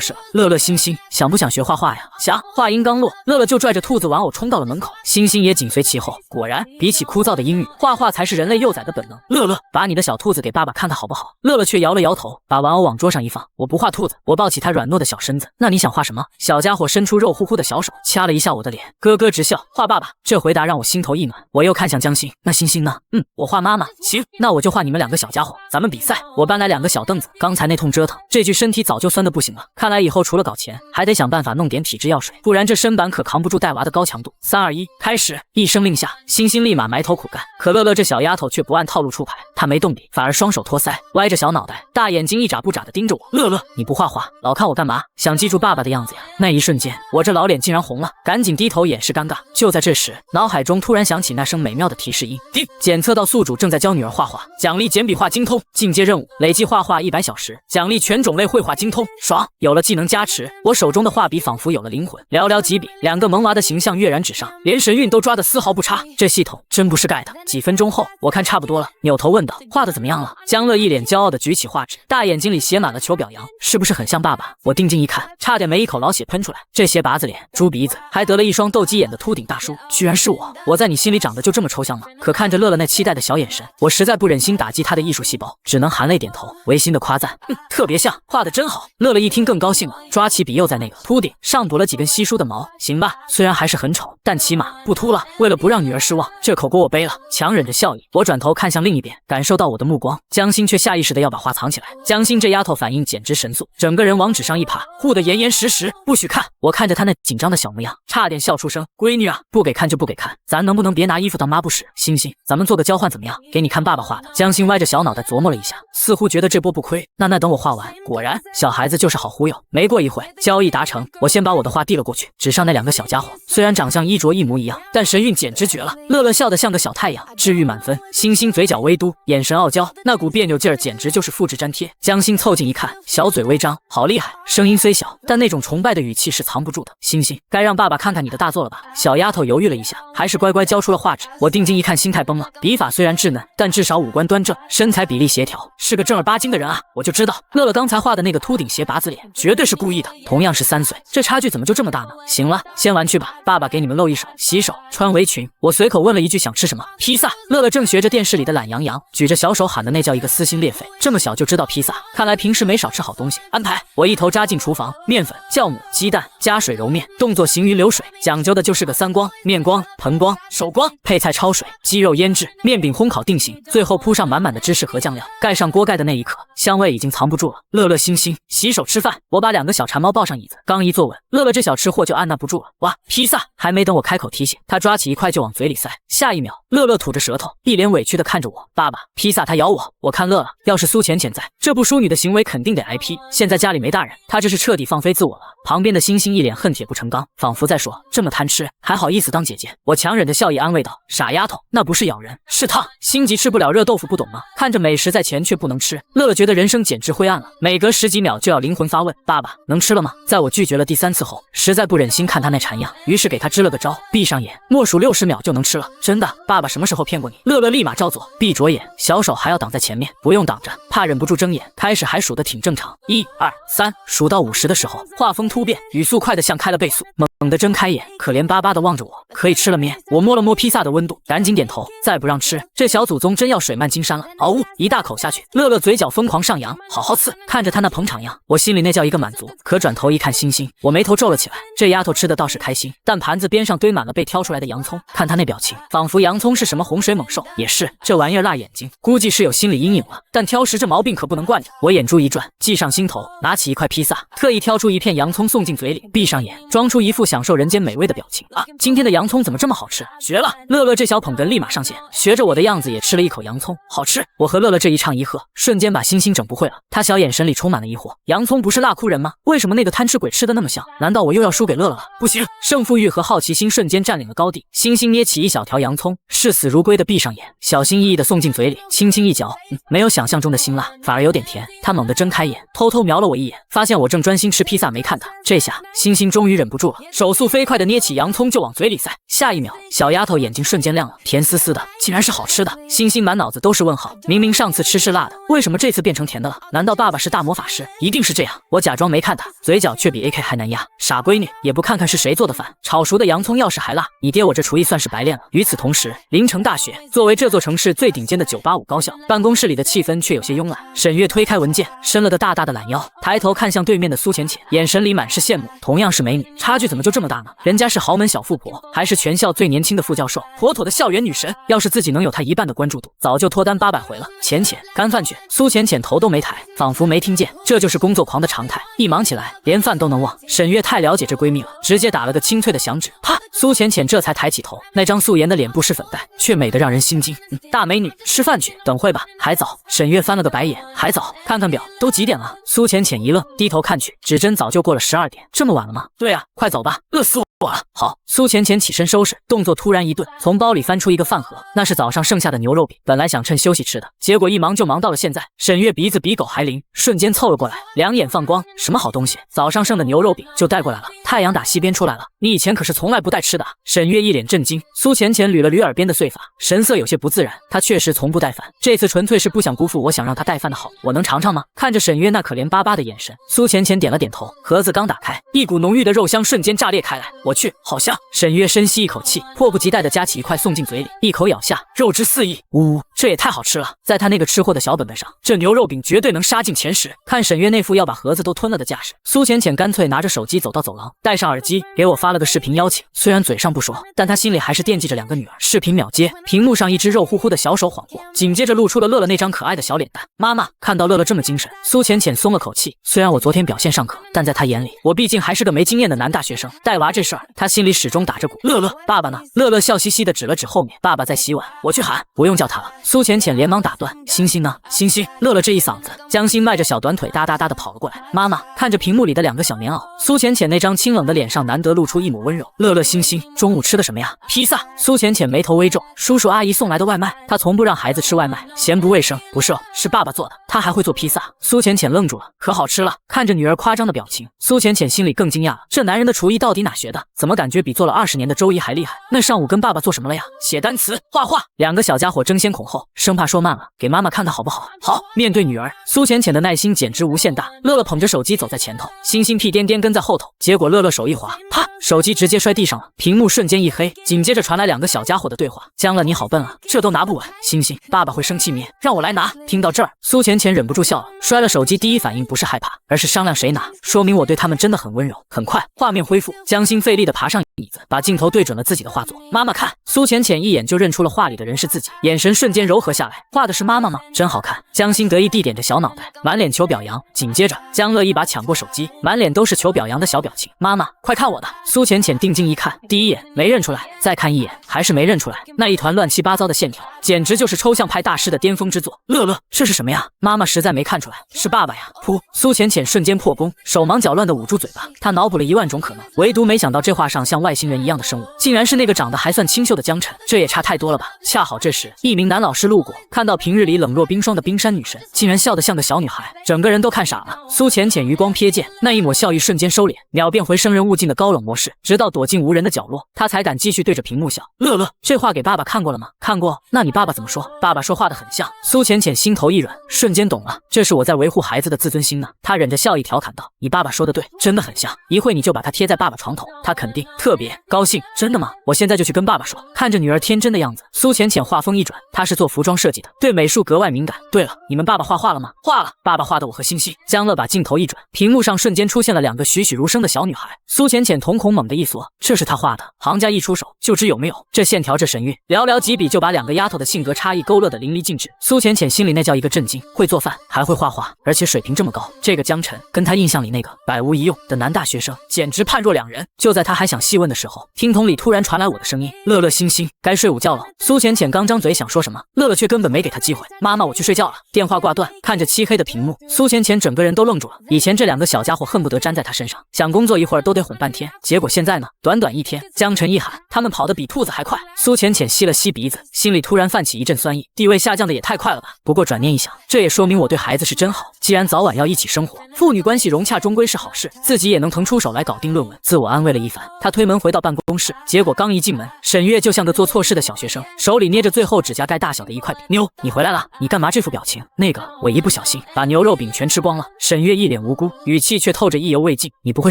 式了。乐乐星星，想不想学画画呀？想。话音刚落，乐乐就拽着兔子玩偶冲到了门口，星星也紧随其后。头。果然，比起枯燥的英语，画画才是人类幼崽的本能。乐乐，把你的小兔子给爸爸看看好不好？乐乐却摇了摇头，把玩偶往桌上一放。我不画兔子。我抱起他软糯的小身子。那你想画什么？小家伙伸出肉乎乎的小手，掐了一下我的脸，咯咯直笑。画爸爸。这回答让我心头一暖。我又看向江心，那星星呢？我画妈妈。行，那我就画你们两个小家伙，咱们比赛。我搬来2个小凳子，刚才那通折腾，这具身体早就酸得不行了。看来以后除了搞钱，还得想办法弄点体质药水，不然这身板可扛不住带娃的高强度。3、2、1，开始！一声令下，星星立马埋头苦干。可乐乐这小丫头却不按套路出牌，她没动笔，反而双手托腮，歪着小脑袋，大眼睛一眨不眨地盯着我。乐乐，你不画画，老看我干嘛？想记住爸爸的样子呀？那一瞬间，我这老脸竟然红了，赶紧低头掩饰尴尬。就在这时，脑海中突然响起那声美妙的提示音：叮！检测到宿主正在教女儿画画，奖励简笔画精通，进阶任务累计画画100小时，奖励全种类绘画精通。爽！有了技能加持，我手中的画笔仿佛有了灵魂，寥寥几笔，2个萌娃的形象跃然纸上，连神韵都抓得丝毫不差。这系统真不是盖的。几分钟后，我看差不多了，扭头问道：画的怎么样了？江乐一脸骄傲地举起画纸，大眼睛里写满了求表扬，是不是很像爸爸？我定睛一看，差点没一口老血喷出来。这斜拔子脸、猪鼻子，还得了一双斗鸡眼的秃顶大叔，居然是我！我在你心里长得就这么抽象吗？可看着乐乐那期待的小眼神，我实在不忍心打击他的艺术细胞，只能含泪点头，违心的夸赞：特别像，画得真好。乐乐一听更高兴了，抓起笔又在那个秃顶上补了几根稀疏的毛。行吧，虽然还是很丑，但起码不秃了。为了不让女儿失望，这口锅我背了。强忍着笑意，我转头看向另一边，感受到我的目光，江心却下意识的要把画藏起来。江心这丫头反应简直神速，整个人往纸上一趴，护得严严实实，不许看。我看着她那紧张的小模样，差点笑出声。闺女啊，不给看就不给看，咱能不能别拿衣服当抹布使？星星，咱们做个交换怎么样？给你看爸爸画的。江心歪着小脑袋琢磨了一下，似乎觉得这波不亏。那等我画完。果然，小孩子就是好忽悠。没过一会，交易达成，我先把我的画递了过去。纸上那2个小家伙，虽然长相衣着一模一样，但神韵简直绝了。乐乐笑得像个小太阳，治愈满分。星星嘴角微嘟，眼神傲娇，那股别扭劲儿简直就是复制粘贴。江心凑近一看，小嘴微张，好厉害。声音虽小，但那种崇拜的语气是藏不住的。星星，该让爸爸看看你的大作了吧？小丫头犹豫了一下，还是乖乖交出了画纸。我定睛一看，心态崩了。笔法虽然稚嫩，但至少五官端正，身材比例协调，是个正儿八经的人啊！我就知道，乐乐刚才画的那个秃顶斜拔子脸，绝对是故意的。同样是3岁，这差距怎么就这么大呢？行了，先玩去吧，爸爸给你们露一手，洗手，穿围裙。我随口问了一句想吃什么，披萨。乐乐正学着电视里的懒羊羊，举着小手喊的那叫一个撕心裂肺，这么小就知道披萨，看来平时没少吃好东西。安排。我一头扎进厨房，面粉、酵母、鸡蛋，加水揉面，动作行云流水，讲究的就是个3光：面光、盆光、手光。配菜焯水，鸡肉腌制，面饼烘烤定型，最后铺上满满的芝士和酱料，盖上锅盖的那一刻，香味已经藏不住了。乐乐星星，洗手吃饭。我把2个小馋猫抱上椅子，刚一坐稳，乐乐这小吃货就按捺不住了。哇，披萨！还没等我开口提醒，他抓起一块就往嘴里塞。下一秒，乐乐吐着舌头，一脸委屈的看着我。爸爸，披萨他咬我。我看乐了，要是苏浅浅在，这不淑女的行为肯定得挨批。现在家里没大人，他这是彻底放飞自我了。旁边的星星一脸恨铁不成钢，仿佛在说，这么贪吃还好意思当姐姐。我强忍着笑意安慰道，傻丫头，那不是咬人，是烫。心急吃不了热豆腐，不懂吗？看着美食在前却不能吃，乐乐觉得人生简直灰暗了，每隔10几秒就要灵魂发问，爸爸能吃了吗？在我拒绝了第3次后，实在不忍心看他那馋样，于是给他支了个招，闭上眼，默数60秒就能吃了。真的？爸爸什么时候骗过你？乐乐立马照做，闭着眼，小手还要挡在前面，不用挡着，怕忍不住睁眼。开始还数得挺正常，1、2、3，数到50的时候，画风突变，语速快得像开了倍速，猛地睁开眼，可怜巴巴地望着我。可以吃了面？我摸了摸披萨的温度，赶紧点头。再不让吃，这小祖宗真要水漫金山了。嗷呜，一大口下去，乐乐嘴角疯狂上扬，好好刺。看着他那捧场样，我心里那叫一个满足。可转头一看星星，我眉头皱了起来。这丫头吃的倒是开心，但盘子边上堆满了被挑出来的洋葱，看她那表情，仿佛洋葱是什么洪水猛兽。也是，这玩意儿辣眼睛，估计是有心理阴影了。但挑食这毛病可不能惯着。我眼珠一转，计上心头，拿起一块披萨，特意挑出一片洋葱送进嘴里，闭上眼，装出一副享受人间美味的表情。啊，今天的洋葱怎么这么好吃？绝了！乐乐这小捧哏立马上线，学着我的样子也吃了一口洋葱，好吃。我和乐乐这一唱一和，瞬间把星星整不会了。他小眼神里充满了疑惑，洋葱不是辣哭人吗？为什么那个贪吃鬼吃的那么香？难道我又要输给乐乐了？不行！胜负欲和好奇心瞬间占领了高地。星星捏起一小条洋葱，视死如归的闭上眼，小心翼翼的送进嘴里，轻轻一嚼，没有想象中的辛辣，反而有点甜。他猛地睁开眼，偷偷瞄了我一眼，发现我正专心吃披萨没看他。这下星星终于忍不住了，手速飞快的捏起洋葱就往嘴里塞。下一秒，小丫头眼睛瞬间亮了，甜丝丝的，竟然是好吃的。星星满脑子都是问号，明明上次吃是辣的，为什么这次变成甜的了？难道爸爸是大魔法师？一定是这样。我假装没看他，嘴角却比 AK 还难压。傻闺女，也不看看是谁做的饭，炒熟的洋葱要是还辣，你爹我这厨艺算是白练了。与此同时，临城大学作为这座城市最顶尖的985高校，办公室里的气氛却有些慵懒。沈月推开文件，伸了个大大的懒腰，抬头看向对面的苏浅浅，眼神里满是羡慕。同样是美女，差距怎么就这么大呢？人家是豪门小富婆，还是全校最年轻的副教授，妥妥的校园女神。要是自己能有她一半的关注度，早就脱单800回了。浅浅，干饭去。苏浅浅头都没抬，仿佛没听见。这就是工作狂的常态，一忙起来连饭都能忘。沈月太了解这闺蜜了，直接打了个清脆的响指。啪！苏浅浅这才抬起头，那张素颜的脸部是粉黛，却美得让人心惊。大美女，吃饭去。等会吧，还早。沈月翻了个白眼，还早？看看表，都几点了？苏浅浅一愣，低头看去，指针早就过了12点。这么晚了吗？对啊，快走吧，饿死我了。好，苏浅浅起身收拾，动作突然一顿，从包里翻出一个饭盒，那是早上剩下的牛肉饼，本来想趁休息吃的，结果一忙就忙到了现在。沈月鼻子比狗还灵，瞬间凑了过来，两眼放光，什么好东西？早上剩的牛肉饼就带过来了。太阳打西边出来了，你以前可是从来不带吃的。沈月一脸震惊，苏浅浅捋了捋耳边的碎发，神色有些不自然。她确实从不带饭，这次纯粹是不想辜负我想让她带饭的好。我能尝尝吗？看着沈月那可怜巴巴的眼神，苏浅浅点了点头。盒子刚打开，一股浓郁的肉香瞬间炸裂开来。我去，好香！沈月深吸一口气，迫不及待地夹起一块送进嘴里，一口咬下，肉汁四溢。呜，这也太好吃了！在他那个吃货的小本本上，这牛肉饼绝对能杀进前10。看沈月那副要把盒子都吞了的架势，苏浅浅干脆拿着手机走到走廊，戴上耳机给我发了个视频邀请。虽然嘴上不说，但他心里还是惦记着2个女儿。视频秒接，屏幕上一只肉乎乎的小手晃过，紧接着露出了乐乐那张可爱的小脸蛋。妈妈看到乐乐这么精神，苏浅浅松了口气。虽然我昨天表现尚可，但在他眼里，我毕竟还是个没经验的男大学生。带娃这事儿，他心里始终打着鼓。乐乐，爸爸呢？乐乐笑嘻嘻的指了指后面，爸爸在洗碗，我去喊。不用叫他了。苏浅浅连忙打断。星星呢？星星。乐乐这一嗓子，江心迈着小短腿哒哒哒的跑了过来。妈妈看着屏幕里的2个小棉袄，苏浅浅那张清冷的脸上难得露出一抹温柔。乐乐，星星，中午吃的什么呀？披萨。苏浅浅眉头微皱，叔叔阿姨送来的外卖，她从不让孩子吃外卖，嫌不卫生。不是，是爸爸做的，他还会做披萨。苏浅浅愣住了，可好吃了？看着女儿夸张的表情，苏浅浅心里更惊讶了，这男人的厨艺到底哪学的？怎么感觉比做了20年的周姨还厉害？那上午跟爸爸做什么了呀？写单词、画画。2个小家伙争先恐后，生怕说慢了，给妈妈看的好不好？好。面对女儿，苏浅浅的耐心简直无限大。乐乐捧着手机走在前头，星星屁颠颠跟在后头，结果乐乐手一滑，啪，手机直接摔地上了，屏幕瞬间一黑，紧接着传来2个小家伙的对话：江乐你好笨啊，这都拿不稳。星星，爸爸会生气咩？让我来拿。听到这儿，苏浅浅忍不住笑了，摔了手机第一反应不是害怕，而是商量谁拿，说明我对他们真的很温柔。很快，画面恢复，江心费力的爬上椅子，把镜头对准了自己的画作。妈妈看，苏浅浅一眼就认出了画里的人是自己，眼神瞬间柔和下来。画的是妈妈吗？真好看。江心得意地点着小脑袋，满脸求表扬。紧接着，江乐一把抢过手机，满脸都是求表扬的小表情。妈妈，快看我的！苏浅浅定睛一看，第一眼没认出来，再看一眼还是没认出来。那一团乱七八糟的线条，简直就是抽象派大师的巅峰之作。乐乐，这是什么呀？妈妈实在没看出来，是爸爸呀。噗！苏浅浅瞬间破功，手忙脚乱地捂住嘴巴。她脑补了1万种可能，唯独没想到这画上像外星人一样的生物，竟然是那个长得还算清秀的江晨。这也差太多了吧？恰好这时，一名男老师路过，看到平日里冷若冰霜的冰山女神，竟然笑得像个小女孩，整个人都看傻了。苏浅浅余光瞥见，那一抹笑意瞬间收敛，秒变回生人勿近的高冷模式，直到躲进无人的角落，她才敢继续对着屏幕笑。乐乐，这画给爸爸看过了吗？看过。那你爸爸怎么说？爸爸说画得很像。苏浅浅心头一软，瞬间懂了，这是我在维护孩子的自尊心呢。她忍着笑意调侃道：“你爸爸说的对，真的很像。一会你就把它贴在爸爸床头，他肯定特别高兴。”真的吗？我现在就去跟爸爸说。看着女儿天真的样子，苏浅浅话锋一转，她是做服装设计的，对美术格外敏感。对了，你们爸爸画画了吗？画了，爸爸画的我和星星。江乐把镜头一转，屏幕上瞬间出现了2个栩栩如生的小女孩。苏浅浅瞳孔猛地一缩，这是他画的，行家一出手就知有没有。这线条，这神韵，寥寥几笔就把2个丫头的性格差异勾勒得淋漓尽致。苏浅浅心里那叫一个震惊，会做饭，还会画画，而且水平这么高。这个江晨跟他印象里那个百无一用的男大学生，简直判若两人。就在他还想细问的时候，听筒里突然传来我的声音：“乐乐，星星，该睡午觉了。”苏浅浅刚张嘴想说什么，乐乐却根本没给他机会。妈妈，我去睡觉了。电话挂断，看着漆黑的屏幕，苏浅浅整个人都愣住了。以前这2个小家伙恨不得粘在他身上，想工作一会儿都得哄半天，结果现在呢，短短1天，江晨一喊，他们跑得比兔子还快。苏浅浅吸了吸鼻子，心里突然泛起一阵酸意，地位下降的也太快了吧。不过转念一想，这也说明我对孩子是真好，既然早晚要一起生活，父女关系融洽终归是好事，自己也能腾出手来搞定论文。自我安慰了一番，他推门门回到办公室，结果刚一进门，沈月就像个做错事的小学生，手里捏着最后指甲盖大小的一块饼。妞，你回来了，你干嘛这副表情？那个，我一不小心把牛肉饼全吃光了。沈月一脸无辜，语气却透着意犹未尽。你不会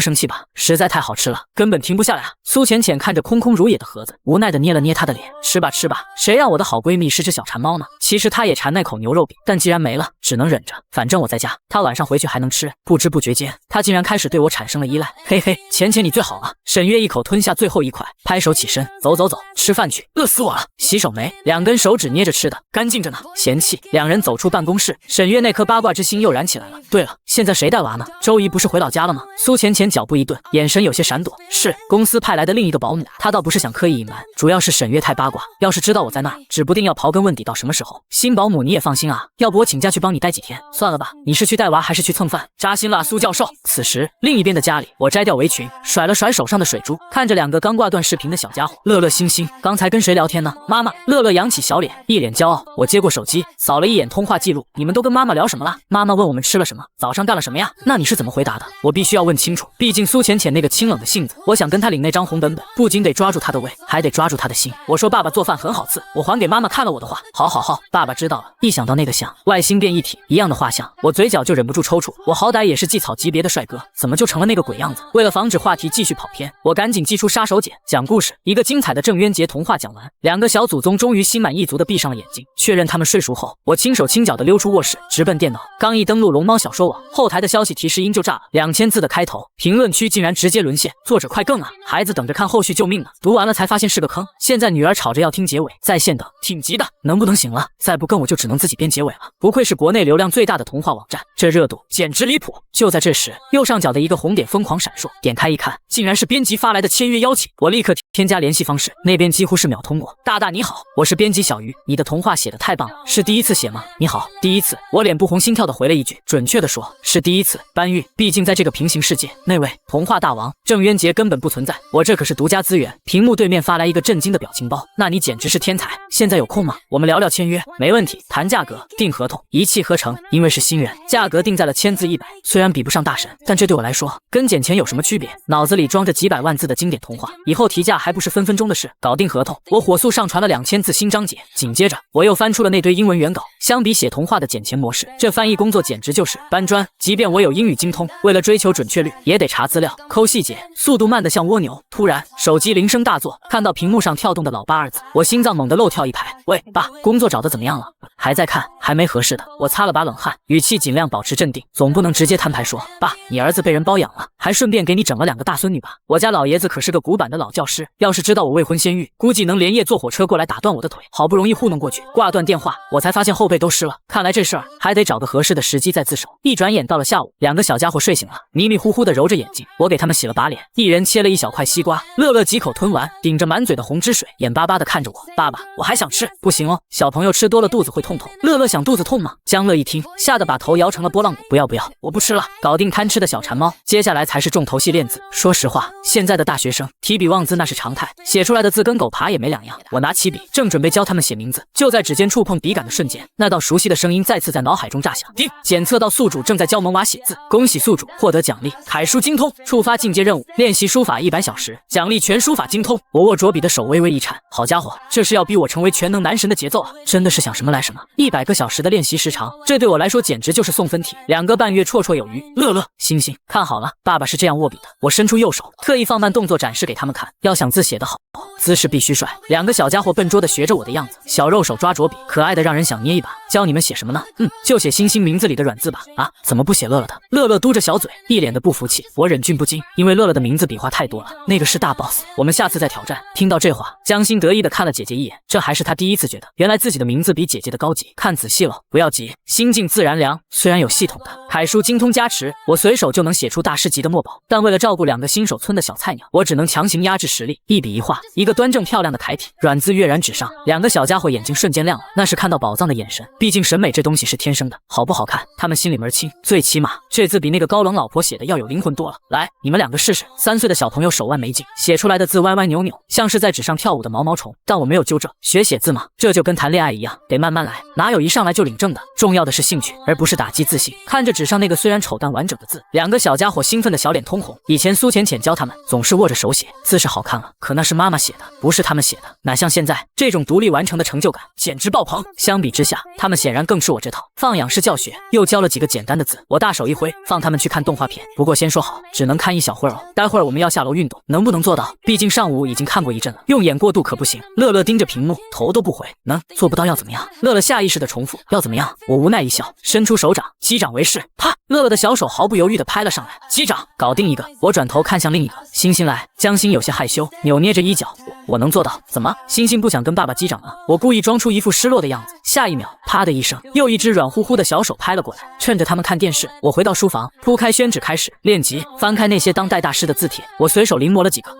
生气吧？实在太好吃了，根本停不下来啊！苏浅浅看着空空如也的盒子，无奈的捏了捏她的脸，吃吧吃吧，谁让我的好闺蜜是只小馋猫呢？其实她也馋那口牛肉饼，但既然没了，只能忍着，反正我在家，她晚上回去还能吃。不知不觉间，她竟然开始对我产生了依赖。嘿嘿，浅浅你最好了。沈月一口吞下最后一块，拍手起身，走走走，吃饭去，饿死我了。洗手没？两根手指捏着吃的，干净着呢。嫌弃。两人走出办公室，沈月那颗八卦之心又燃起来了。对了，现在谁带娃呢？周姨不是回老家了吗？苏浅浅脚步一顿，眼神有些闪躲。是公司派来的另一个保姆，她倒不是想刻意隐瞒，主要是沈月太八卦，要是知道我在那儿，指不定要刨根问底到什么时候。新保姆你也放心啊，要不我请假去帮你带几天。算了吧，你是去带娃还是去蹭饭？扎心了，苏教授。此时另一边的家里，我摘掉围裙，甩了甩手上的水珠，看着两个刚挂断视频的小家伙，乐乐星星，刚才跟谁聊天呢？妈妈。乐乐扬起小脸，一脸骄傲。我接过手机，扫了一眼通话记录，你们都跟妈妈聊什么了？妈妈问我们吃了什么，早上干了什么呀？那你是怎么回答的？我必须要问清楚，毕竟苏浅浅那个清冷的性子，我想跟她领那张红本本，不仅得抓住她的胃，还得抓住她的心。我说爸爸做饭很好吃，我还给妈妈看了我的画。好好好，爸爸知道了。一想到那个像外星变异体一样的画像，我嘴角就忍不住抽搐。我好歹也是祭草级别的帅哥，怎么就成了那个鬼样子？为了防止话题继续跑偏，我赶紧祭出杀手锏，讲故事。一个精彩的郑渊洁童话讲完，两个小祖宗终于心满意足地闭上了眼睛，确认他们睡熟后，我轻手轻脚地溜出卧室，直奔电脑。刚一登录龙猫小说网，后台的消息提示音就炸了，2000字的开头，评论区竟然直接沦陷，作者快更啊！孩子等着看后续救命呢，读完了才发现是个坑。现在女儿吵着要听结尾，在线等，挺急的，能不能行了？再不更我就只能自己编结尾了。不愧是国内流量最大的童话网站，这热度简直离谱。就在这时，右上角的一个红点疯狂闪烁，点开一看，竟然是编辑发来的签约邀请。我立刻添加联系方式，那边几乎是秒通过。大大你好，我是编辑小鱼，你的童话写得太棒了，是第一次写吗？你好，第一次。我脸不红心跳的回了一句，准确的说是第一次搬运，毕竟在这个平行世界，那位童话大王郑渊洁根本不存在，我这可是独家资源。屏幕对面发来一个震惊的表情包，那你简直是天才，现在有空吗？我们聊聊签约。没问题，谈价格，定合同，一气呵成。因为是新人，价格定在了1000字100，虽然比不上大神，但这对我来说跟捡钱有什么区别？脑子里装着几百万字的经典童话，以后提价还不是分分钟的事。搞定合同，我火速上传了2000字新章节，紧接着我又翻出了那堆英文原稿。相比写童话的捡钱模式，这翻译工作简直就是搬砖。即便我有英语精通，为了追求准确率，也得查资料、抠细节，速度慢得像蜗牛。突然，手机铃声大作，看到屏幕上跳动的老爸二字，我心脏猛地漏跳一拍。喂，爸，工作找的怎么样了？还在看，还没合适的。我擦了把冷汗，语气尽量保持镇定，总不能直接摊牌说，爸，你儿子被人包养了，还顺便给你整了2个大孙女吧。我家老爷子可是个古板的老教师，要是知道我未婚先孕，估计能连夜坐火车过来打断我的腿。好不容易糊弄过去，挂断电话，我才发现后背都湿了。看来这事儿还得找个合适的时机再自首。一转眼到了下午，2个小家伙睡醒了，迷迷糊糊的揉着眼睛，我给他们洗了把脸，一人切了一小块西瓜。乐乐几口吞完，顶着满嘴的红汁水，眼巴巴的看着我，爸爸，我还想吃。不行哦，小朋友吃多了肚子会痛。乐乐想肚子痛吗？江乐一听，吓得把头摇成了拨浪鼓。不要，我不吃了，搞定贪吃的小馋猫，接下来才是重头戏练字。说实话，现在的大学生提笔忘字那是常态，写出来的字跟狗爬也没两样。我拿起笔，正准备教他们写名字，就在指尖触碰笔杆的瞬间，那道熟悉的声音再次在脑海中炸响。叮，检测到宿主正在教萌娃写字，恭喜宿主获得奖励楷书精通，触发进阶任务，练习书法100小时，奖励全书法精通。我握着笔的手微微一颤，好家伙，这是要逼我成为全能男神的节奏啊！真的是想什么来什么。100个小时的练习时长，这对我来说简直就是送分题，2个半月绰绰有余。乐乐，星星，看好了，爸爸是这样握笔的。我伸出右手，特意放慢动作展示给他们看，要想字写得好，姿势必须帅。2个小家伙笨拙的学着我的样子，小肉手抓着笔，可爱的让人想捏一把。教你们写什么呢？就写星星名字里的软字吧。啊，怎么不写乐乐的？乐乐嘟着小嘴，一脸的不服气。我忍俊不禁，因为乐乐的名字笔画太多了，那个是大 boss， 我们下次再挑战。听到这话，江心得意的看了姐姐一眼，这还是他第一次觉得，原来自己的名字比姐姐的高级。看仔细了，不要急，心静自然凉。虽然有系统的楷书精通加持，我随手就能写出大师级的墨宝，但为了照顾2个新手村的小菜鸟，我只能强行压制实力，一笔一画一个端正漂亮的楷体，软字跃然纸上。两个小家伙眼睛瞬间亮了，那是看到宝藏的眼神。毕竟审美这东西是天生的，好不好看，他们心里门清。最起码这字比那个高冷老婆写的要有灵魂多了。来，你们两个试试。3岁的小朋友手腕没劲，写出来的字歪歪扭扭，像是在纸上跳舞的毛毛虫。但我没有纠正，学写字嘛，这就跟谈恋爱一样，得慢慢来，哪有一上来就领证的？重要的是兴趣，而不是打击自信。看着纸上那个虽然丑但完整的字，两个小家伙兴奋的小脸通红。以前苏浅浅教他们，总是握着手写，字是好看了，可那是妈妈写的，不是他们写的。哪像现在这种独立完成的成就感，简直爆棚。相比之下，他们显然更吃我这套，放养式教学，又教了几个简单的字。我大手一挥，放他们去看动画片。不过先说好，只能看一小会儿哦。待会儿我们要下楼运动，能不能做到？毕竟上午已经看过一阵了，用眼过度可不行。乐乐盯着屏幕，头都不回。能做不到要怎么样？乐乐下意识的重复，要怎么样？我无奈一笑，伸出手掌，击掌为誓。啪！乐乐的小手毫不犹豫地拍了上来，击掌，搞定一个。我转头看向另一个，星星来。江星有些害羞，扭捏着衣角，我能做到。怎么？星星不想跟爸爸击掌啊？我故意装出一副失落的样子。下一秒，啪的一声，又一只软乎乎的小手拍了过来。趁着他们看电视，我回到书房，铺开宣纸开始练级。翻开那些当代大师的字帖，我随手临摹了几个。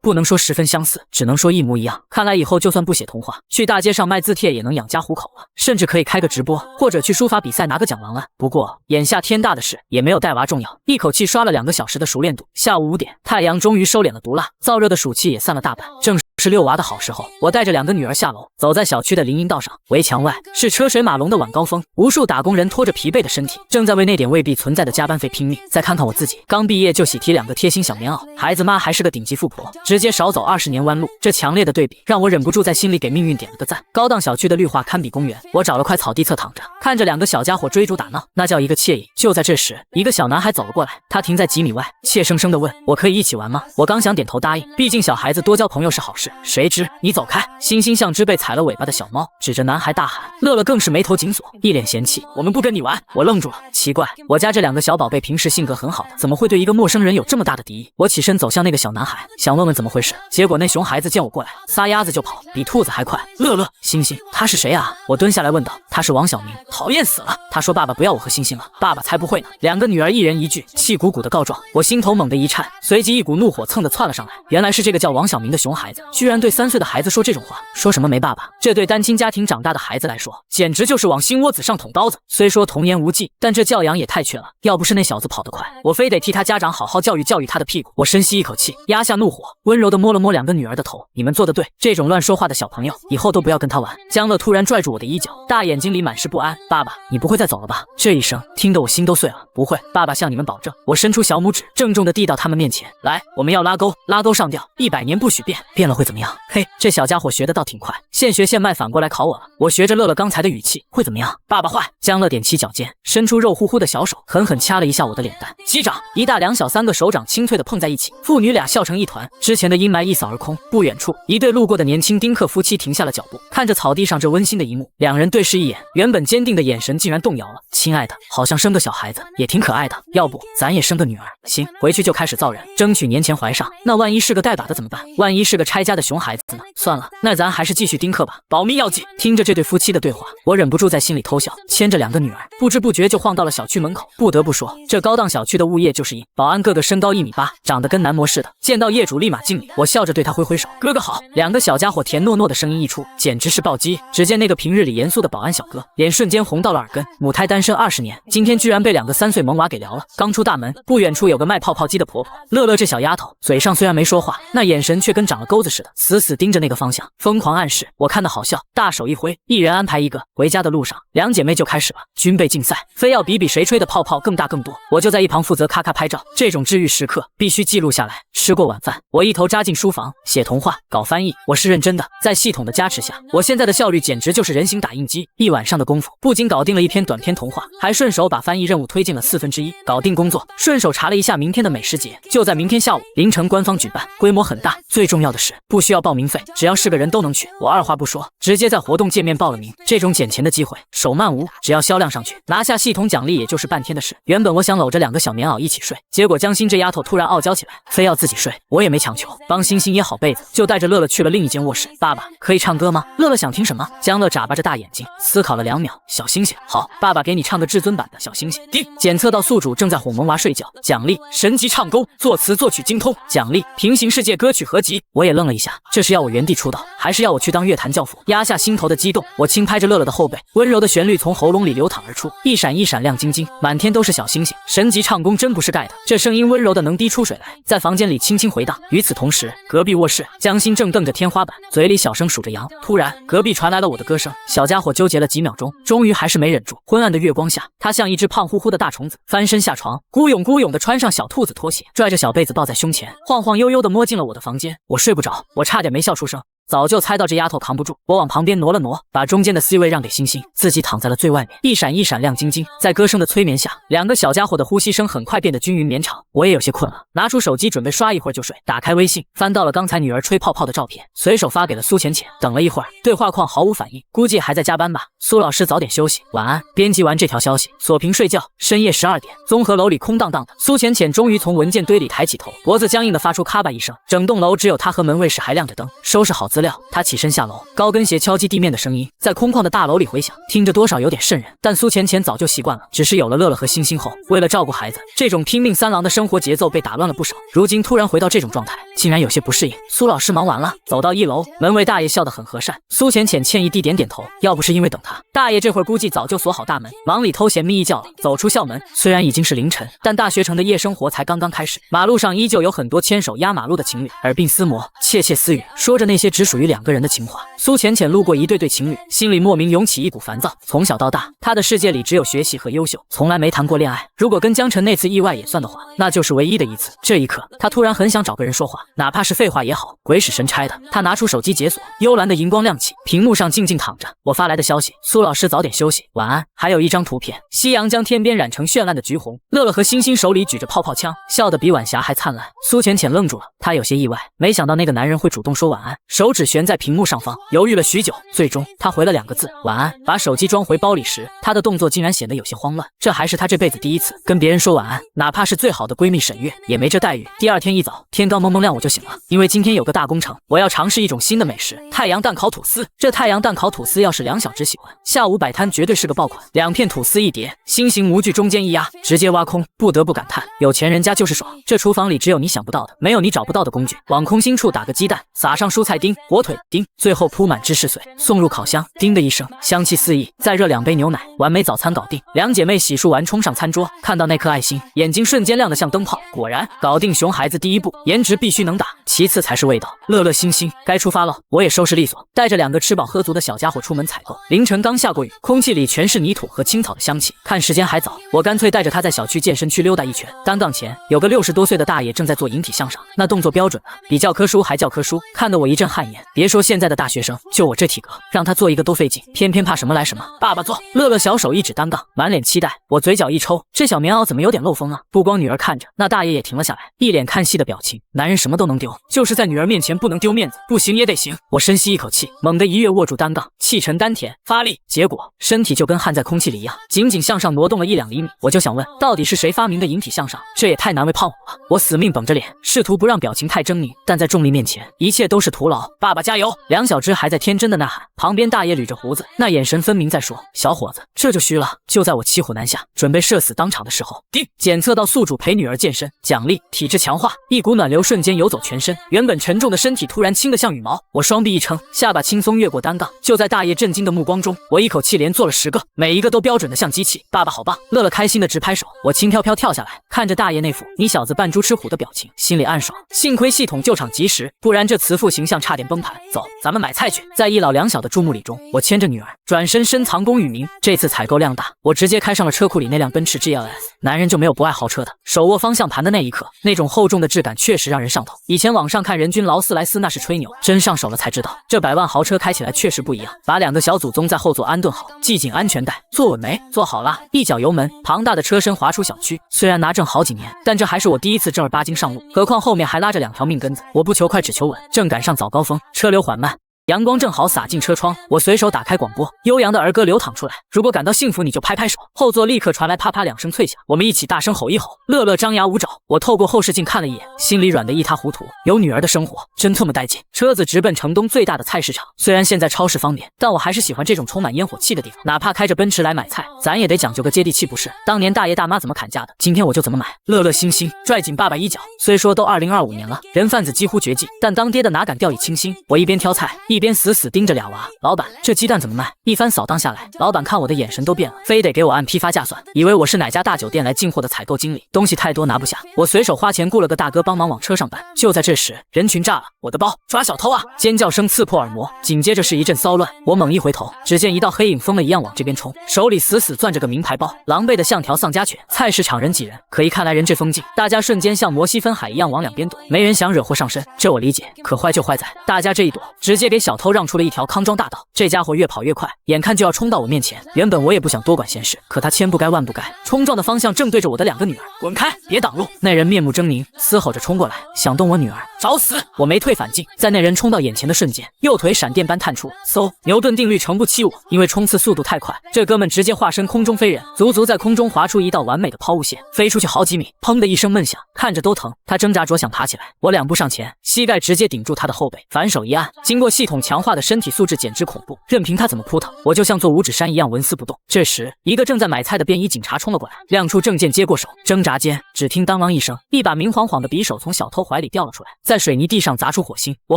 不能说十分相似，只能说一模一样。看来以后就算不写童话，去大街上卖字帖也能养家糊口了，甚至可以开个直播，或者去书法比赛拿个奖王了。不过眼下天大的事也没有带娃重要，一口气刷了2个小时的熟练度。下午5点，太阳终于收敛了毒辣，燥热的暑气也散了大半，正是遛娃的好时候。我带着2个女儿下楼，走在小区的林荫道上，围墙外是车水马龙的晚高峰，无数打工人拖着疲惫的身体，正在为那点未必存在的加班费拼命。再看看我自己，刚毕业就喜提2个贴心小棉袄，孩子妈还是个顶级富婆，直接少走20年弯路。这强烈的对比让我忍不住在心里给命运点了个赞。高档小区的绿化堪比公园，我找了块草地侧躺着，看着2个小家伙追逐打闹，那叫一个惬意。就在这时，一个小男孩走了过来，他停在几米外，怯生生地问我可以一起玩吗？我刚想点头答应，毕竟小孩子多交朋友是好事，谁知你走开！星星像只被踩了尾巴的小猫，指着男孩大喊。乐乐更是眉头紧锁，一脸嫌弃，我们不跟你玩。我愣住了，奇怪，我家这2个小宝贝平时性格很好的，怎么会对一个陌生人有这么大的敌意？我起身走向那个小男孩，想问问怎么回事，结果那熊孩子见我过来，撒丫子就跑，比兔子还快。乐乐，星星，他是谁啊？我蹲下来问道。他是王小明，讨厌死了。他说爸爸不要我和星星了。爸爸才不会呢。2个女儿一人一句，气鼓鼓的告状。我心头猛地一颤，随即一股怒火蹭地窜了上来。原来是这个叫王小明的熊孩子，居然对3岁的孩子说这种话，说什么没爸爸。这对单亲家庭长大的孩子来说，简直就是往心窝子上捅刀子。虽说童言无忌，但这教养也太缺了。要不是那小子跑得快，我非得替他家长好好教育教育他的屁股。我深吸一口气，压下怒火，温柔地摸了摸2个女儿的头。你们做得对，这种乱说话的小朋友，以后都不要跟他玩。江乐突然拽住我的衣角，大眼睛里满是不安。爸爸，你不会再走了吧？这一声听得我心都碎了。不会，爸爸向你们保证。我伸出小拇指，郑重地递到他们面前。来，我们要拉钩，拉钩上吊，100年不许变，变了会怎么样？嘿，这小家伙学得倒挺快，现学现卖，反过来考我了。我学着乐乐刚才的语气，会怎么样？爸爸坏！江乐踮起脚尖，伸出肉乎乎的小手，狠狠掐了一下我的脸蛋。击掌！一大两小3个手掌清脆地碰在一起，父女俩笑成一团。之前的阴霾一扫而空。不远处，一对路过的年轻丁克夫妻停下了脚步，看着草地上这温馨的一幕，2人对视一眼，原本坚定的眼神竟然动摇了。亲爱的，好像生个小孩子也挺可爱的，要不咱也生个女儿？行，回去就开始造人，争取年前怀上。那万一是个带把的怎么办？万一是个拆家的熊孩子呢？算了，那咱还是继续丁克吧，保密要紧。听着这对夫妻的对话，我忍不住在心里偷笑，牵着2个女儿，不知不觉就晃到了小区门口。不得不说，这高档小区的物业就是硬，保安个个身高1.8米，长得跟男模似的，见到业主立马敬礼。我笑着对他挥挥手，哥哥好。2个小家伙甜糯糯的声音一出，简直是暴击。只见那个平日里严肃的保安小哥，脸瞬间红到了耳根，母胎单身20年，今天居然被2个3岁萌娃给撩了。刚出大门，不远处有个卖泡泡机的婆婆，乐乐这小丫头，嘴上虽然没说话，那眼神却跟长了钩子似的，死死盯着那个方向，疯狂暗示。我看得好笑，大手一挥，一人安排一个。回家的路上，2姐妹就开始了军备竞赛，非要比谁吹的泡泡更大更多。我就在一旁负责咔咔拍照，这种治愈时刻必须记录下来。吃过晚饭，我一头扎进书房，写童话，搞翻译。我是认真的，在系统的加持下，我现在的效率简直就是人形打印机。1晚上的功夫，不仅搞定了一篇短篇童话，还顺手把翻译任务推进了1/4。搞定工作，顺手查了一下明天的美食节，就在明天下午凌晨官方举办，规模很大。最重要的是，不需要报名费，只要是个人都能去。我二话不说，直接在活动界面报了名。这种捡钱的机会手慢无，只要销量上去，拿下系统奖励也就是半天的事。原本我想搂着2个小棉袄一起睡，结果江心这丫头突然傲娇起来，非要自己睡，我也没强求，帮星星掖好被子，就带着乐乐去了另一间卧室。爸爸，可以唱歌吗？乐乐想听什么？江乐眨巴着大眼睛，思考了2秒。小星星，好，爸爸给你唱个至尊版的小星星。叮，检测到宿主正在哄萌娃睡觉，奖励神级唱功，作词作曲精通，奖励平行世界歌曲合集。我也愣了一一下，这是要我原地出道，还是要我去当乐坛教父？压下心头的激动，我轻拍着乐乐的后背，温柔的旋律从喉咙里流淌而出，一闪一闪亮晶晶，满天都是小星星。神级唱功真不是盖的，这声音温柔的能滴出水来，在房间里轻轻回荡。与此同时，隔壁卧室，江心正瞪着天花板，嘴里小声数着羊。突然，隔壁传来了我的歌声。小家伙纠结了几秒钟，终于还是没忍住。昏暗的月光下，他像一只胖乎乎的大虫子，翻身下床，孤勇孤勇地穿上小兔子拖鞋，拽着小被子抱在胸前，晃晃悠悠地摸进了我的房间。我睡不着，我差点没笑出声。早就猜到这丫头扛不住，我往旁边挪了挪，把中间的 C 位让给星星，自己躺在了最外面。一闪一闪亮晶晶，在歌声的催眠下，两个小家伙的呼吸声很快变得均匀绵长。我也有些困了，拿出手机准备刷一会儿就睡。打开微信，翻到了刚才女儿吹泡泡的照片，随手发给了苏浅浅。等了一会儿，对话框毫无反应，估计还在加班吧。苏老师早点休息，晚安。编辑完这条消息，锁屏睡觉。深夜12点，综合楼里空荡荡的，苏浅浅终于从文件堆里抬起头，脖子僵硬的发出咔吧一声。整栋楼只有她和门卫室还亮着灯。收拾好资料，他起身下楼，高跟鞋敲击地面的声音在空旷的大楼里回响，听着多少有点瘆人。但苏浅浅早就习惯了，只是有了乐乐和星星后，为了照顾孩子，这种拼命三郎的生活节奏被打乱了不少。如今突然回到这种状态，竟然有些不适应。苏老师忙完了，走到1楼，门卫大爷笑得很和善。苏浅浅歉意地点点头，要不是因为等他，大爷这会儿估计早就锁好大门，忙里偷闲眯一觉了。走出校门，虽然已经是凌晨，但大学城的夜生活才刚刚开始。马路上依旧有很多牵手压马路的情侣，耳鬓厮磨，窃窃私语，说着那些只属于2个人的情话。苏浅浅路过一对对情侣，心里莫名涌起一股烦躁。从小到大，她的世界里只有学习和优秀，从来没谈过恋爱。如果跟江晨那次意外也算的话，那就是唯一的一次。这一刻，她突然很想找个人说话，哪怕是废话也好。鬼使神差的，她拿出手机解锁，幽蓝的荧光亮起，屏幕上静静躺着我发来的消息：苏老师早点休息，晚安。还有一张图片，夕阳将天边染成绚烂的橘红，乐乐和星星手里举着泡泡枪，笑得比晚霞还灿烂。苏浅浅愣住了，她有些意外，没想到那个男人会主动说晚安，手指悬在屏幕上方，犹豫了许久，最终他回了2个字：晚安。把手机装回包里时，他的动作竟然显得有些慌乱，这还是他这辈子第一次跟别人说晚安，哪怕是最好的闺蜜沈月也没这待遇。第2天一早，天刚蒙蒙亮我就醒了，因为今天有个大工程，我要尝试一种新的美食——太阳蛋烤吐司。这太阳蛋烤吐司要是2小只喜欢，下午摆摊绝对是个爆款。2片吐司一碟，心形模具中间一压，直接挖空，不得不感叹，有钱人家就是爽。这厨房里只有你想不到的，没有你找不到的工具。往空心处打个鸡蛋，撒上蔬菜丁、火腿丁，最后铺满芝士碎，送入烤箱，叮的一声，香气四溢。再热2杯牛奶，完美早餐搞定。2姐妹洗漱完冲上餐桌，看到那颗爱心，眼睛瞬间亮得像灯泡。果然，搞定熊孩子第一步，颜值必须能打，其次才是味道。乐乐星星该出发了，我也收拾利索，带着2个吃饱喝足的小家伙出门采购。凌晨刚下过雨，空气里全是泥土和青草的香气。看时间还早，我干脆带着他在小区健身区溜达一圈。单杠前有个60多岁的大爷正在做引体向上，那动作标准啊，比教科书还教科书，看得我一阵汗颜。别说现在的大学生，就我这体格，让他做一个都费劲，偏偏怕什么来什么。爸爸做。乐乐小手一指单杠，满脸期待。我嘴角一抽，这小棉袄怎么有点漏风啊？不光女儿看着，那大爷也停了下来，一脸看戏的表情。男人什么都能丢，就是在女儿面前不能丢面子，不行也得行。我深吸一口气，猛地一跃握住单杠，气沉丹田，发力，结果身体就跟焊在空气里一样，仅仅向上挪动了1-2厘米。我就想问，到底是谁发明的引体向上？这也太难为胖虎了。我死命绷着脸，试图不让表情太狰狞，但在重力面前，一切都是徒劳。爸爸加油！2小只还在天真的呐喊，旁边大爷捋着胡子，那眼神分明在说：小伙子，这就虚了。就在我骑虎难下，准备社死当场的时候，叮！检测到宿主陪女儿健身，奖励体质强化，一股暖流瞬间游走全身，原本沉重的身体突然轻得像羽毛。我双臂一撑，下巴轻松越过单杠。就在大爷震惊的目光中，我一口气连做了10个，每一个都标准的像机器。爸爸好棒！乐乐开心的直拍手。我轻飘飘跳下来，看着大爷那副你小子扮猪吃虎的表情，心里暗爽。幸亏系统救场及时，不然这慈父形象差点崩盘。走，咱们买菜去。在一老两小的注目礼中，我牵着女儿转身深藏功与名。这次采购量大，我直接开上了车库里那辆奔驰 GLS。男人就没有不爱豪车的，手握方向盘的那一刻，那种厚重的质感确实让人上头。以前网上看人均劳斯莱斯那是吹牛，真上手了才知道，这100万豪车开起来确实不一样。把2个小祖宗在后座安顿好，系紧安全带，坐稳没？坐好了，一脚油门，庞大的车身滑出小区。虽然拿证好几年，但这还是我第一次正儿八经上路，何况后面还拉着2条命根子。我不求快，只求稳。正赶上早高峰，车流缓慢。阳光正好洒进车窗，我随手打开广播，悠扬的儿歌流淌出来。如果感到幸福，你就拍拍手。后座立刻传来啪啪2声脆响，我们一起大声吼一吼。乐乐张牙舞爪，我透过后视镜看了一眼，心里软得一塌糊涂。有女儿的生活真特么带劲。车子直奔城东最大的菜市场，虽然现在超市方便，但我还是喜欢这种充满烟火气的地方。哪怕开着奔驰来买菜，咱也得讲究个接地气，不是？当年大爷大妈怎么砍价的，今天我就怎么买。乐乐星星拽紧爸爸衣角，虽说都2025年了，人贩子几乎绝迹，但当爹的哪敢掉以轻心？我一边挑菜，一边死死盯着俩娃。老板，这鸡蛋怎么卖？一番扫荡下来，老板看我的眼神都变了，非得给我按批发价算，以为我是哪家大酒店来进货的采购经理，东西太多拿不下。我随手花钱雇了个大哥帮忙往车上搬。就在这时，人群炸了，我的包，抓小偷啊！尖叫声刺破耳膜，紧接着是一阵骚乱。我猛一回头，只见一道黑影疯了一样往这边冲，手里死死攥着个名牌包，狼狈的像条丧家犬。菜市场人挤人，可一看来人这风景，大家瞬间像摩西分海一样往两边躲，没人想惹祸上身。这我理解，可坏就坏在大家这一躲，直接给小偷让出了一条康庄大道。这家伙越跑越快，眼看就要冲到我面前。原本我也不想多管闲事，可他千不该万不该，冲撞的方向正对着我的2个女儿。滚开，别挡路！那人面目狰狞，嘶吼着冲过来，想动我女儿，找死！我没退反进，在那人冲到眼前的瞬间，右腿闪电般探出，嗖！牛顿定律诚不欺我，因为冲刺速度太快，这哥们直接化身空中飞人，足足在空中划出一道完美的抛物线，飞出去好几米，砰的一声闷响，看着都疼。他挣扎着想爬起来，我2步上前，膝盖直接顶住他的后背，反手一按，经过系统强化的身体素质简直恐怖，任凭他怎么扑腾，我就像座五指山一样纹丝不动。这时，一个正在买菜的便衣警察冲了过来，亮出证件接过手，挣扎间，只听当啷一声，一把明晃晃的匕首从小偷怀里掉了出来，在水泥地上砸出火星，我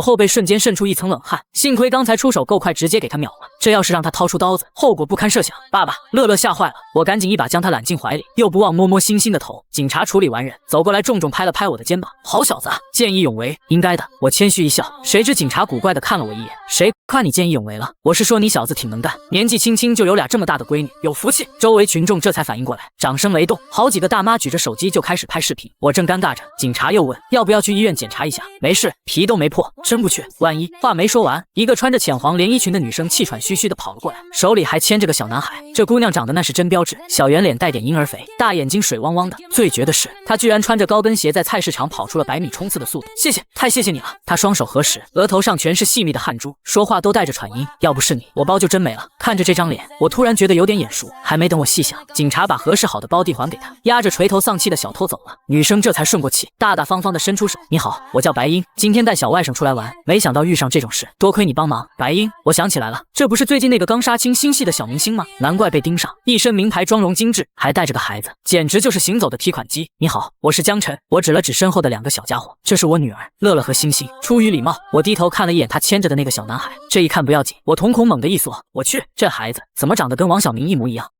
后背瞬间渗出一层冷汗，幸亏刚才出手够快，直接给他秒了，这要是让他掏出刀子，后果不堪设想。爸爸，乐乐吓坏了，我赶紧一把将他揽进怀里，又不忘摸摸星星的头。警察处理完人，走过来重重拍了拍我的肩膀，好小子啊，见义勇为，应该的。我谦虚一笑，谁知警察古怪的看了我一眼，谁看你见义勇为了？我是说你小子挺能干，年纪轻轻就有俩这么大的闺女，有福气。周围群众这才反应过来，掌声雷动，好几个大妈举着手机就开始拍视频。我正尴尬着，警察又问要不要去医院检查一下。没事，皮都没破，真不去，万一……话没说完，一个穿着浅黄连衣裙的女生气喘吁吁的跑了过来，手里还牵着个小男孩。这姑娘长得那是真标致，小圆脸带点婴儿肥，大眼睛水汪汪的。最绝的是，她居然穿着高跟鞋在菜市场跑出了100米冲刺的速度。谢谢，太谢谢你了。她双手合十，额头上全是细密的汗珠，说话都带着喘音。要不是你，我包就真没了。看着这张脸，我突然觉得有点眼熟。还没等我细想，警察把合适好的包递还给他，压着垂头丧气的小偷走了。女生这才顺过气，大大方方的伸出手：“你好，我叫白英，今天带小外甥出来玩，没想到遇上这种事，多亏你帮忙。”白英，我想起来了，这不是最近那个刚杀青新戏的小明星吗？难怪被盯上，一身名牌，妆容精致，还带着个孩子，简直就是行走的提款机。你好，我是江晨。我指了指身后的2个小家伙，这是我女儿乐乐和星星。出于礼貌，我低头看了一眼她牵着的那个小男孩，这一看不要紧，我瞳孔猛地一缩，我去，这孩子怎么长得跟王小明一模一样？